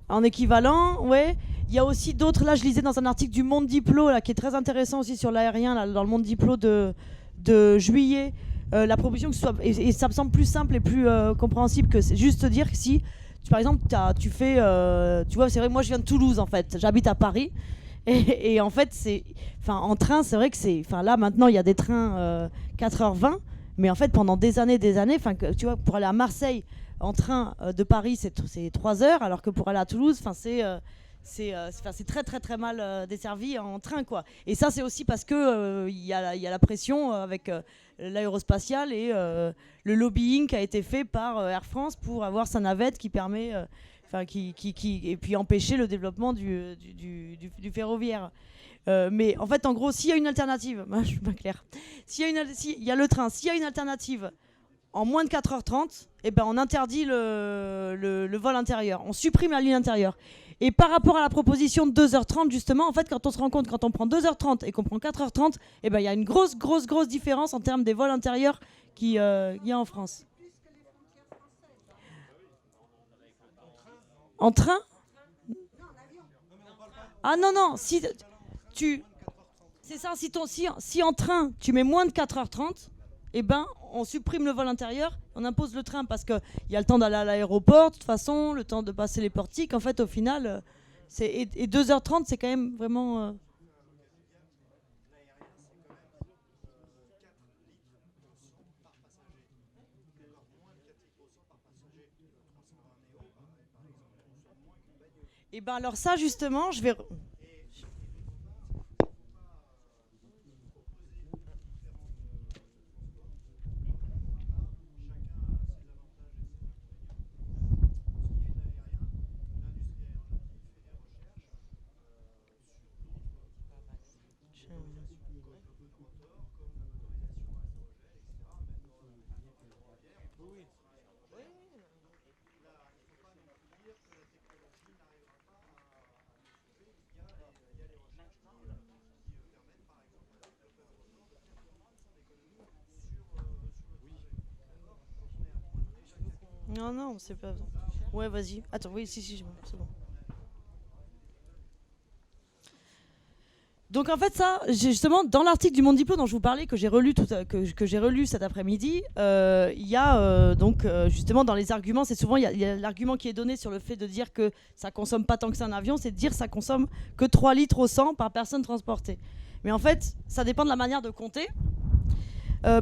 en équivalent, ouais. Il y a aussi d'autres, là je lisais dans un article du Monde Diplo, là, qui est très intéressant aussi sur l'aérien, là, dans le Monde Diplo de juillet, la proposition que ce soit, et ça me semble plus simple et plus compréhensible, que c'est juste dire que si par exemple, tu fais, tu vois, c'est vrai, moi je viens de Toulouse en fait, j'habite à Paris. Et en fait, en train, c'est vrai que là maintenant, il y a des trains 4h20, mais en fait, pendant des années, tu vois, pour aller à Marseille en train de Paris, c'est 3 heures, alors que pour aller à Toulouse, c'est très très très mal desservi en train, quoi. Et ça, c'est aussi parce que il y a la pression avec l'aérospatiale et le lobbying qui a été fait par Air France pour avoir sa navette qui permet et puis empêcher le développement du ferroviaire. Mais en fait, en gros, s'il y a une alternative, je suis pas claire. S'il y a le train, s'il y a une alternative en moins de 4h30, eh ben on interdit le vol intérieur. On supprime la ligne intérieure. Et par rapport à la proposition de 2h30, justement, en fait, quand on se rend compte, quand on prend 2h30 et qu'on prend 4h30, eh ben il y a une grosse différence en termes des vols intérieurs qu'il y a en France. En train ? Ah non, c'est ça, si en train tu mets moins de 4h30, eh ben on supprime le vol intérieur, on impose le train parce qu'il y a le temps d'aller à l'aéroport, de toute façon, le temps de passer les portiques, en fait au final, et 2h30 c'est quand même vraiment... Et ben alors ça justement, je vais... Non, c'est pas... Ouais, vas-y. Attends, oui, si, c'est bon. Donc en fait ça, justement, dans l'article du Monde Diplo dont je vous parlais, que j'ai relu cet après-midi, il y a justement dans les arguments, c'est souvent, il y a l'argument qui est donné sur le fait de dire que ça consomme pas tant que ça un avion, c'est de dire que ça consomme que 3 litres au 100 par personne transportée. Mais en fait, ça dépend de la manière de compter.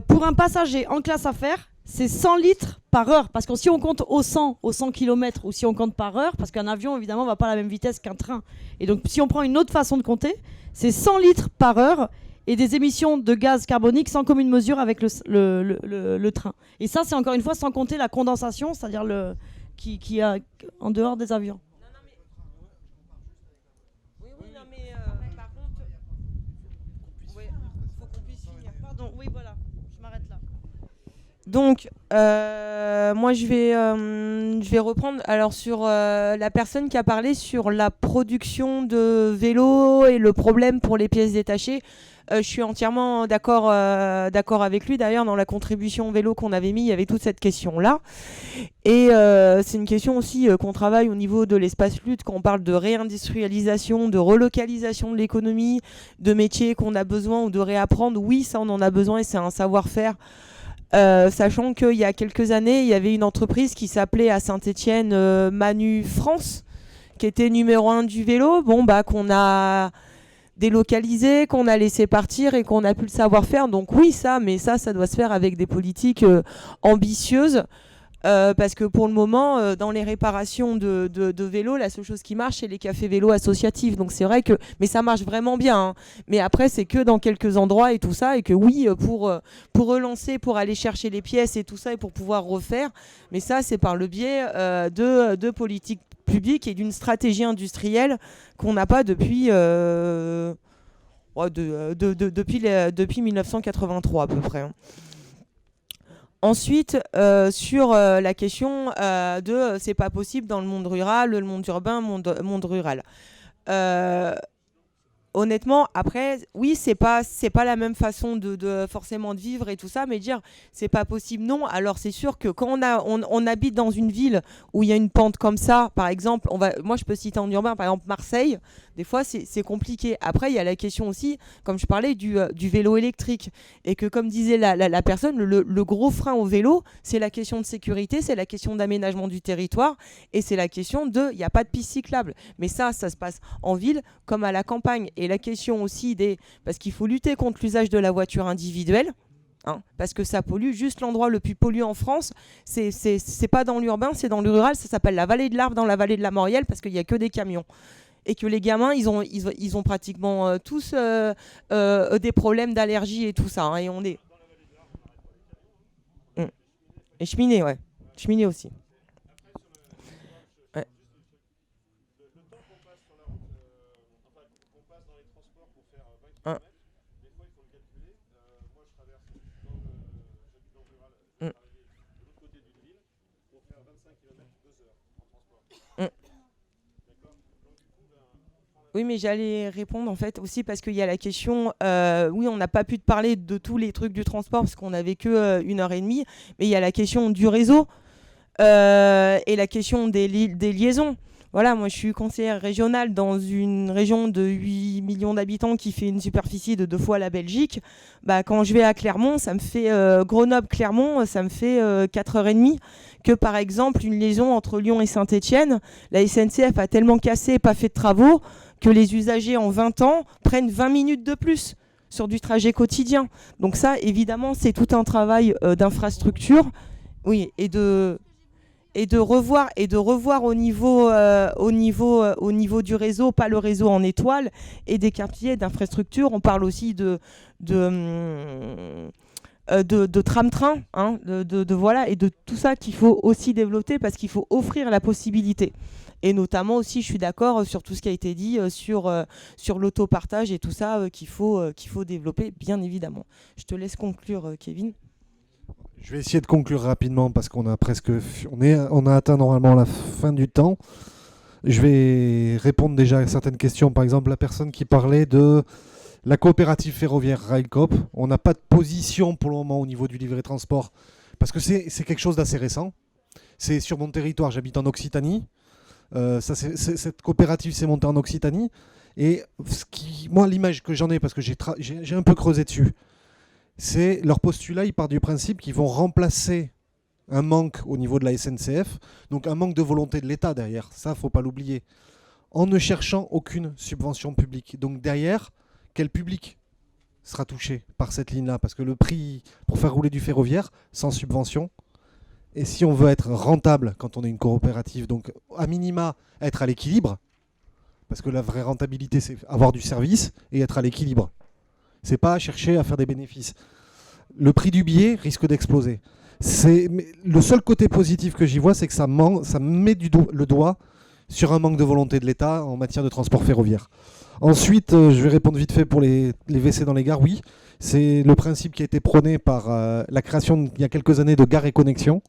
Pour un passager en classe affaires, c'est 100 litres par heure. Parce que si on compte au 100 km ou si on compte par heure, parce qu'un avion, évidemment, ne va pas à la même vitesse qu'un train. Et donc, si on prend une autre façon de compter, c'est 100 litres par heure et des émissions de gaz carbonique sans commune mesure avec le train. Et ça, c'est encore une fois sans compter la condensation, c'est-à-dire qui a en dehors des avions. Donc, moi, je vais reprendre alors sur la personne qui a parlé sur la production de vélos et le problème pour les pièces détachées. Je suis entièrement d'accord avec lui. D'ailleurs, dans la contribution vélo qu'on avait mis, il y avait toute cette question-là. Et c'est une question aussi qu'on travaille au niveau de l'espace lutte quand on parle de réindustrialisation, de relocalisation de l'économie, de métiers qu'on a besoin ou de réapprendre. Oui, ça, on en a besoin et c'est un savoir-faire. Sachant qu'il y a quelques années, il y avait une entreprise qui s'appelait à Saint-Étienne Manu France, qui était numéro 1 du vélo, qu'on a délocalisé, qu'on a laissé partir et qu'on a pu le savoir-faire. Donc oui, ça doit se faire avec des politiques ambitieuses. Parce que pour le moment, dans les réparations de vélos, la seule chose qui marche, c'est les cafés vélos associatifs. Donc c'est vrai que... Mais ça marche vraiment bien. Hein. Mais après, c'est que dans quelques endroits et tout ça. Et que oui, pour relancer, pour aller chercher les pièces et tout ça, et pour pouvoir refaire. Mais ça, c'est par le biais de politiques publiques et d'une stratégie industrielle qu'on n'a pas depuis... depuis 1983 à peu près. Hein. Ensuite, sur la question de c'est pas possible dans le monde rural, le monde urbain, monde rural. honnêtement, après, oui, c'est pas la même façon de forcément de vivre et tout ça, mais dire c'est pas possible, non. Alors c'est sûr que quand on habite dans une ville où il y a une pente comme ça, par exemple, moi je peux citer en urbain, par exemple Marseille, des fois c'est compliqué. Après il y a la question aussi, comme je parlais, du vélo électrique, et que comme disait la personne, le gros frein au vélo, c'est la question de sécurité, c'est la question d'aménagement du territoire, et c'est la question il n'y a pas de piste cyclable. Mais ça se passe en ville comme à la campagne. Et la question aussi parce qu'il faut lutter contre l'usage de la voiture individuelle, parce que ça pollue. Juste l'endroit le plus pollué en France, c'est pas dans l'urbain, c'est dans le rural. Ça s'appelle la vallée de l'Arve, dans la vallée de la Maurienne, parce qu'il n'y a que des camions. Et que les gamins, ils ont pratiquement tous des problèmes d'allergie et tout ça. Et on est... Et cheminée, ouais. Cheminée aussi. Ouais. Oui, mais j'allais répondre en fait aussi parce qu'il y a la question, oui, on n'a pas pu te parler de tous les trucs du transport parce qu'on n'avait que 1h30, mais il y a la question du réseau et la question des liaisons. Voilà, moi je suis conseillère régionale dans une région de 8 millions d'habitants qui fait une superficie de 2 fois la Belgique. Bah, quand je vais à Clermont, ça me fait Grenoble-Clermont, ça me fait 4h30 que par exemple une liaison entre Lyon et Saint-Étienne. La SNCF a tellement cassé et pas fait de travaux que les usagers en 20 ans prennent 20 minutes de plus sur du trajet quotidien. Donc ça, évidemment, c'est tout un travail d'infrastructure, oui, et de revoir au niveau du réseau, pas le réseau en étoile, et des quartiers d'infrastructure. On parle aussi de tram-train, voilà, et de tout ça qu'il faut aussi développer parce qu'il faut offrir la possibilité. Et notamment aussi, je suis d'accord sur tout ce qui a été dit sur l'autopartage et tout ça qu'il faut développer, bien évidemment. Je te laisse conclure, Kevin. Je vais essayer de conclure rapidement parce qu'on a on a atteint normalement la fin du temps. Je vais répondre déjà à certaines questions. Par exemple, la personne qui parlait de la coopérative ferroviaire Railcoop. On n'a pas de position pour le moment au niveau du livret transport parce que c'est quelque chose d'assez récent. C'est sur mon territoire, j'habite en Occitanie. Cette coopérative s'est montée en Occitanie. Et moi, l'image que j'en ai, parce que j'ai un peu creusé dessus, c'est leur postulat, il part du principe qu'ils vont remplacer un manque au niveau de la SNCF, donc un manque de volonté de l'État derrière, ça, il ne faut pas l'oublier, en ne cherchant aucune subvention publique. Donc derrière, quel public sera touché par cette ligne-là? Parce que le prix pour faire rouler du ferroviaire, sans subvention, et si on veut être rentable quand on est une coopérative, donc à minima être à l'équilibre, parce que la vraie rentabilité, c'est avoir du service et être à l'équilibre. C'est pas chercher à faire des bénéfices. Le prix du billet risque d'exploser. Le seul côté positif que j'y vois, c'est que ça met le doigt sur un manque de volonté de l'État en matière de transport ferroviaire. Ensuite, je vais répondre vite fait pour les WC dans les gares. Oui, c'est le principe qui a été prôné par la création, il y a quelques années, de Gare et Connexion,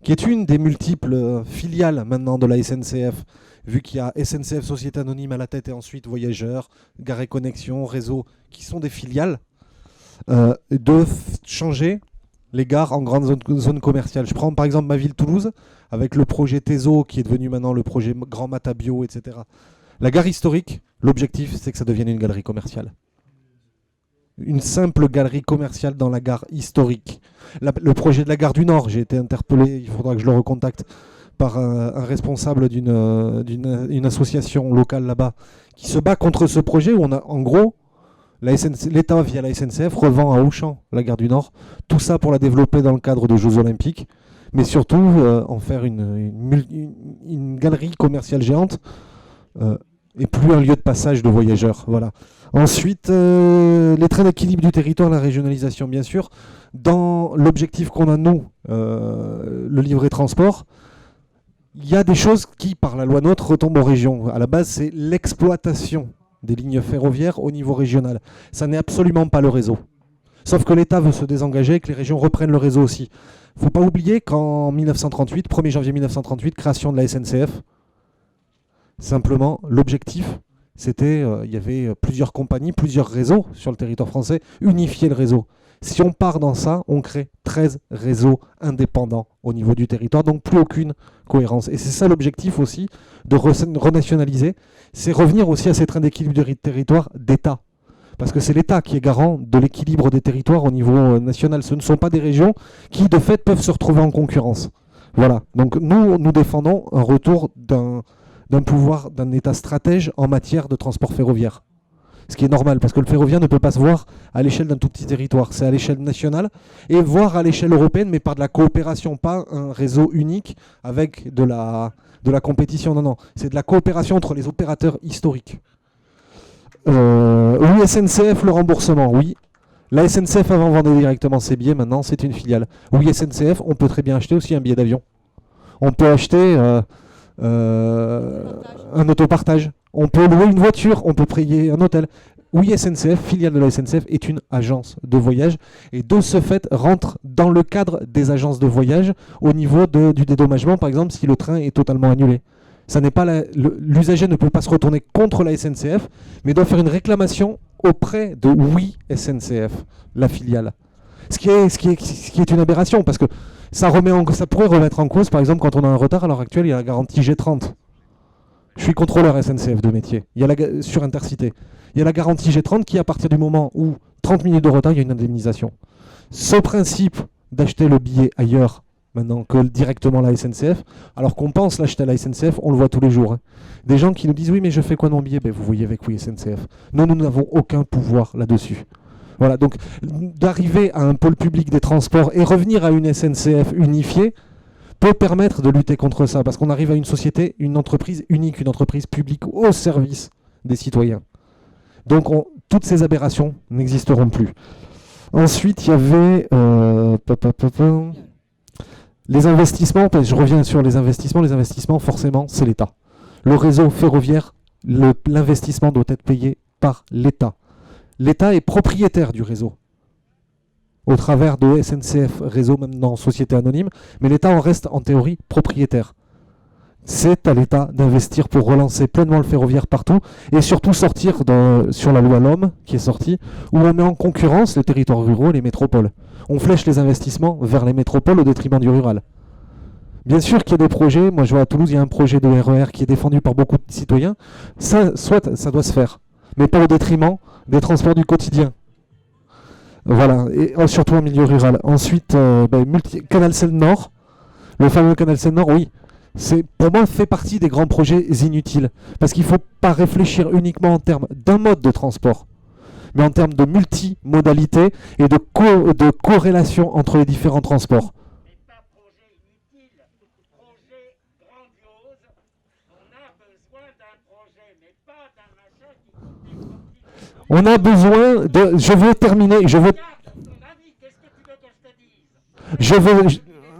qui est une des multiples filiales maintenant de la SNCF, vu qu'il y a SNCF Société Anonyme à la tête et ensuite Voyageurs, Gare et Connexion, Réseau, qui sont des filiales, de changer les gares en grandes zones commerciales. Je prends par exemple ma ville Toulouse, avec le projet Teso, qui est devenu maintenant le projet Grand Matabio, etc. La gare historique, l'objectif, c'est que ça devienne une galerie commerciale. Une simple galerie commerciale dans la gare historique. Le projet de la gare du Nord, j'ai été interpellé, il faudra que je le recontacte, par un responsable d'une association locale là-bas, qui se bat contre ce projet où on a, en gros, l'État via la SNCF revend à Auchan la gare du Nord, tout ça pour la développer dans le cadre des Jeux Olympiques, mais surtout en faire une galerie commerciale géante et plus un lieu de passage de voyageurs. Voilà. Ensuite, les trains d'équilibre du territoire, la régionalisation bien sûr. Dans l'objectif qu'on a nous, le livret transport, il y a des choses qui, par la loi NOTRe, retombent aux régions. À la base, c'est l'exploitation des lignes ferroviaires au niveau régional. Ça n'est absolument pas le réseau. Sauf que l'État veut se désengager et que les régions reprennent le réseau aussi. Il ne faut pas oublier qu'en 1938, 1er janvier 1938, création de la SNCF, simplement, l'objectif, il y avait plusieurs compagnies, plusieurs réseaux sur le territoire français, unifier le réseau. Si on part dans ça, on crée 13 réseaux indépendants au niveau du territoire, donc plus aucune cohérence. Et c'est ça l'objectif aussi de renationaliser, c'est revenir aussi à ces trains d'équilibre du territoire d'État. Parce que c'est l'État qui est garant de l'équilibre des territoires au niveau national. Ce ne sont pas des régions qui, de fait, peuvent se retrouver en concurrence. Voilà. Donc nous défendons un retour d'un pouvoir, d'un État stratège en matière de transport ferroviaire. Ce qui est normal, parce que le ferroviaire ne peut pas se voir à l'échelle d'un tout petit territoire. C'est à l'échelle nationale, et voire à l'échelle européenne, mais par de la coopération, pas un réseau unique avec de la compétition. Non, non. C'est de la coopération entre les opérateurs historiques. Oui, SNCF, le remboursement, oui. La SNCF avant vendait directement ses billets, maintenant c'est une filiale. Oui, SNCF, on peut très bien acheter aussi un billet d'avion. On peut acheter un autopartage. On peut louer une voiture, on peut payer un hôtel. Oui, SNCF, filiale de la SNCF, est une agence de voyage et de ce fait rentre dans le cadre des agences de voyage au niveau du dédommagement, par exemple, si le train est totalement annulé. Ça n'est pas l'usager ne peut pas se retourner contre la SNCF, mais doit faire une réclamation auprès de Oui SNCF, la filiale. Ce qui est une aberration, parce que ça pourrait remettre en cause, par exemple, quand on a un retard, à l'heure actuelle, il y a la garantie G30. Je suis contrôleur SNCF de métier, sur Intercité. Il y a la garantie G30 qui, à partir du moment où 30 minutes de retard, il y a une indemnisation. Ce principe d'acheter le billet ailleurs, maintenant que directement la SNCF, alors qu'on pense l'acheter à la SNCF, on le voit tous les jours. Hein. Des gens qui nous disent « Oui, mais je fais quoi de mon billet ?» Ben, vous voyez avec Oui SNCF. Nous n'avons aucun pouvoir là-dessus. Voilà, donc d'arriver à un pôle public des transports et revenir à une SNCF unifiée peut permettre de lutter contre ça, parce qu'on arrive à une société, une entreprise unique, une entreprise publique au service des citoyens. Donc toutes ces aberrations n'existeront plus. Ensuite, il y avait les investissements. Je reviens sur les investissements. Les investissements, forcément, c'est l'État. Le réseau ferroviaire, l'investissement doit être payé par l'État. L'État est propriétaire du réseau, au travers de SNCF Réseau, maintenant société anonyme, mais l'État en reste en théorie propriétaire. C'est à l'État d'investir pour relancer pleinement le ferroviaire partout, et surtout sortir sur la loi LOM qui est sortie, où on met en concurrence les territoires ruraux et les métropoles. On flèche les investissements vers les métropoles au détriment du rural. Bien sûr qu'il y a des projets, moi je vois à Toulouse, il y a un projet de RER qui est défendu par beaucoup de citoyens, ça doit se faire, mais pas au détriment des transports du quotidien. Voilà, et surtout en milieu rural. Ensuite, Canal Seine Nord, le fameux Canal Seine Nord, oui, pour moi fait partie des grands projets inutiles, parce qu'il ne faut pas réfléchir uniquement en termes d'un mode de transport, mais en termes de multimodalité et de corrélation entre les différents transports. On a besoin de... Je veux terminer.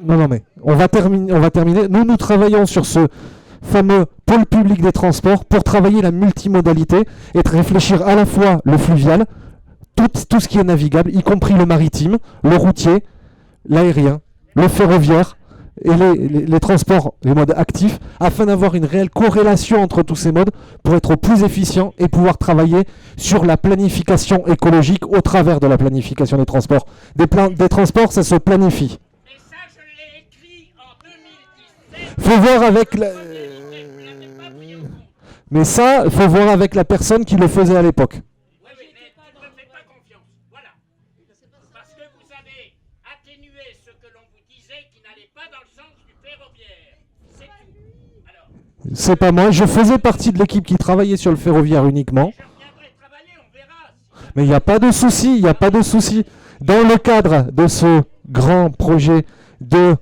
Non, mais on va terminer. Nous travaillons sur ce fameux pôle public des transports pour travailler la multimodalité et de réfléchir à la fois le fluvial, tout ce qui est navigable, y compris le maritime, le routier, l'aérien, le ferroviaire et les transports, les modes actifs, afin d'avoir une réelle corrélation entre tous ces modes pour être plus efficient et pouvoir travailler sur la planification écologique au travers de la planification des transports. Des transports, ça se planifie. Mais ça, je l'ai écrit en 2017. Faut voir avec Mais ça, il faut voir avec la personne qui le faisait à l'époque. C'est pas moi, je faisais partie de l'équipe qui travaillait sur le ferroviaire uniquement. Mais il n'y a pas de souci, il n'y a pas de souci. Dans le cadre de ce grand projet de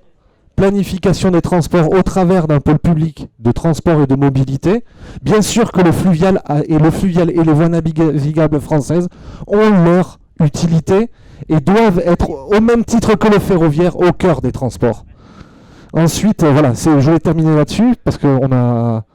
planification des transports au travers d'un pôle public de transport et de mobilité, bien sûr que le fluvial et les voies navigables françaises ont leur utilité et doivent être, au même titre que le ferroviaire, au cœur des transports. Ensuite, voilà, je vais terminer là-dessus parce qu'on a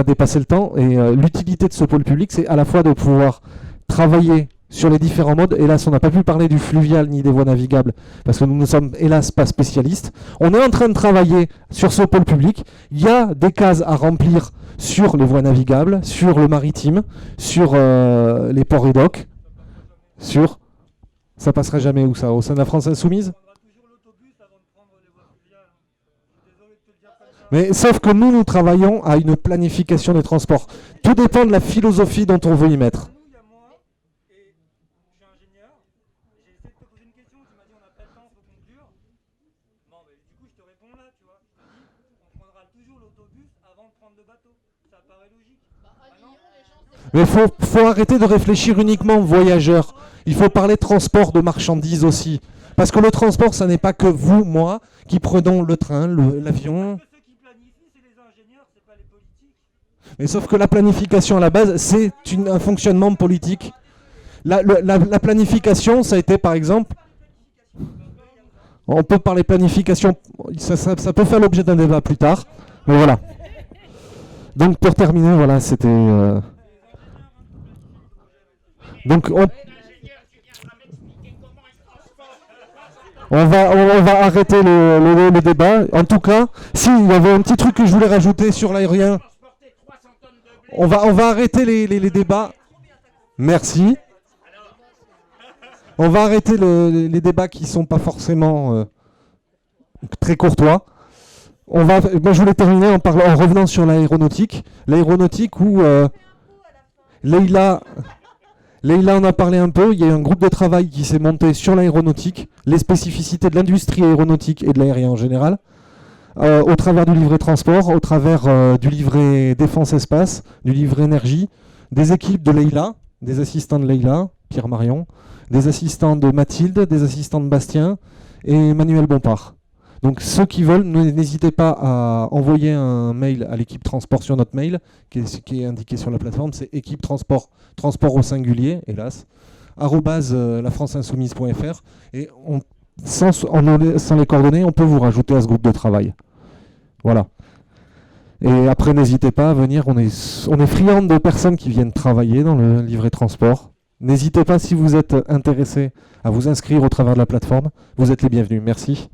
dépassé le temps et l'utilité de ce pôle public, c'est à la fois de pouvoir travailler sur les différents modes. Hélas, on n'a pas pu parler du fluvial ni des voies navigables parce que nous ne sommes hélas pas spécialistes. On est en train de travailler sur ce pôle public. Il y a des cases à remplir sur les voies navigables, sur le maritime, sur les ports et docks, sur... Ça passerait jamais où ça? Au sein de la France Insoumise? Mais sauf que nous travaillons à une planification des transports. Tout dépend de la philosophie dont on veut y mettre. Mais faut arrêter de réfléchir uniquement voyageurs. Il faut parler transport de marchandises aussi. Parce que le transport, ça n'est pas que vous, moi, qui prenons le train, l'avion. Mais sauf que la planification à la base, c'est un fonctionnement politique. La planification, ça a été par exemple... On peut parler planification, ça peut faire l'objet d'un débat plus tard. Mais voilà. Donc pour terminer, voilà, c'était... Donc on va arrêter le débat. En tout cas, il y avait un petit truc que je voulais rajouter sur l'aérien. On va arrêter les débats. Merci. On va arrêter les débats qui ne sont pas forcément très courtois. Moi, je voulais terminer en revenant sur l'aéronautique. L'aéronautique où Leïla en a parlé un peu. Il y a eu un groupe de travail qui s'est monté sur l'aéronautique, les spécificités de l'industrie aéronautique et de l'aérien en général, au travers du livret transport, au travers du livret défense espace, du livret énergie, des équipes de Leïla, des assistants de Leïla, Pierre Marion, des assistants de Mathilde, des assistants de Bastien et Manuel Bompard. Donc ceux qui veulent, n'hésitez pas à envoyer un mail à l'équipe transport sur notre mail, qui est indiqué sur la plateforme, c'est équipe transport au singulier, hélas, @lafranceinsoumise.fr, et sans les coordonnées, on peut vous rajouter à ce groupe de travail. Voilà. Et après, n'hésitez pas à venir, on est friand de personnes qui viennent travailler dans le livret transport. N'hésitez pas, si vous êtes intéressé, à vous inscrire au travers de la plateforme. Vous êtes les bienvenus. Merci.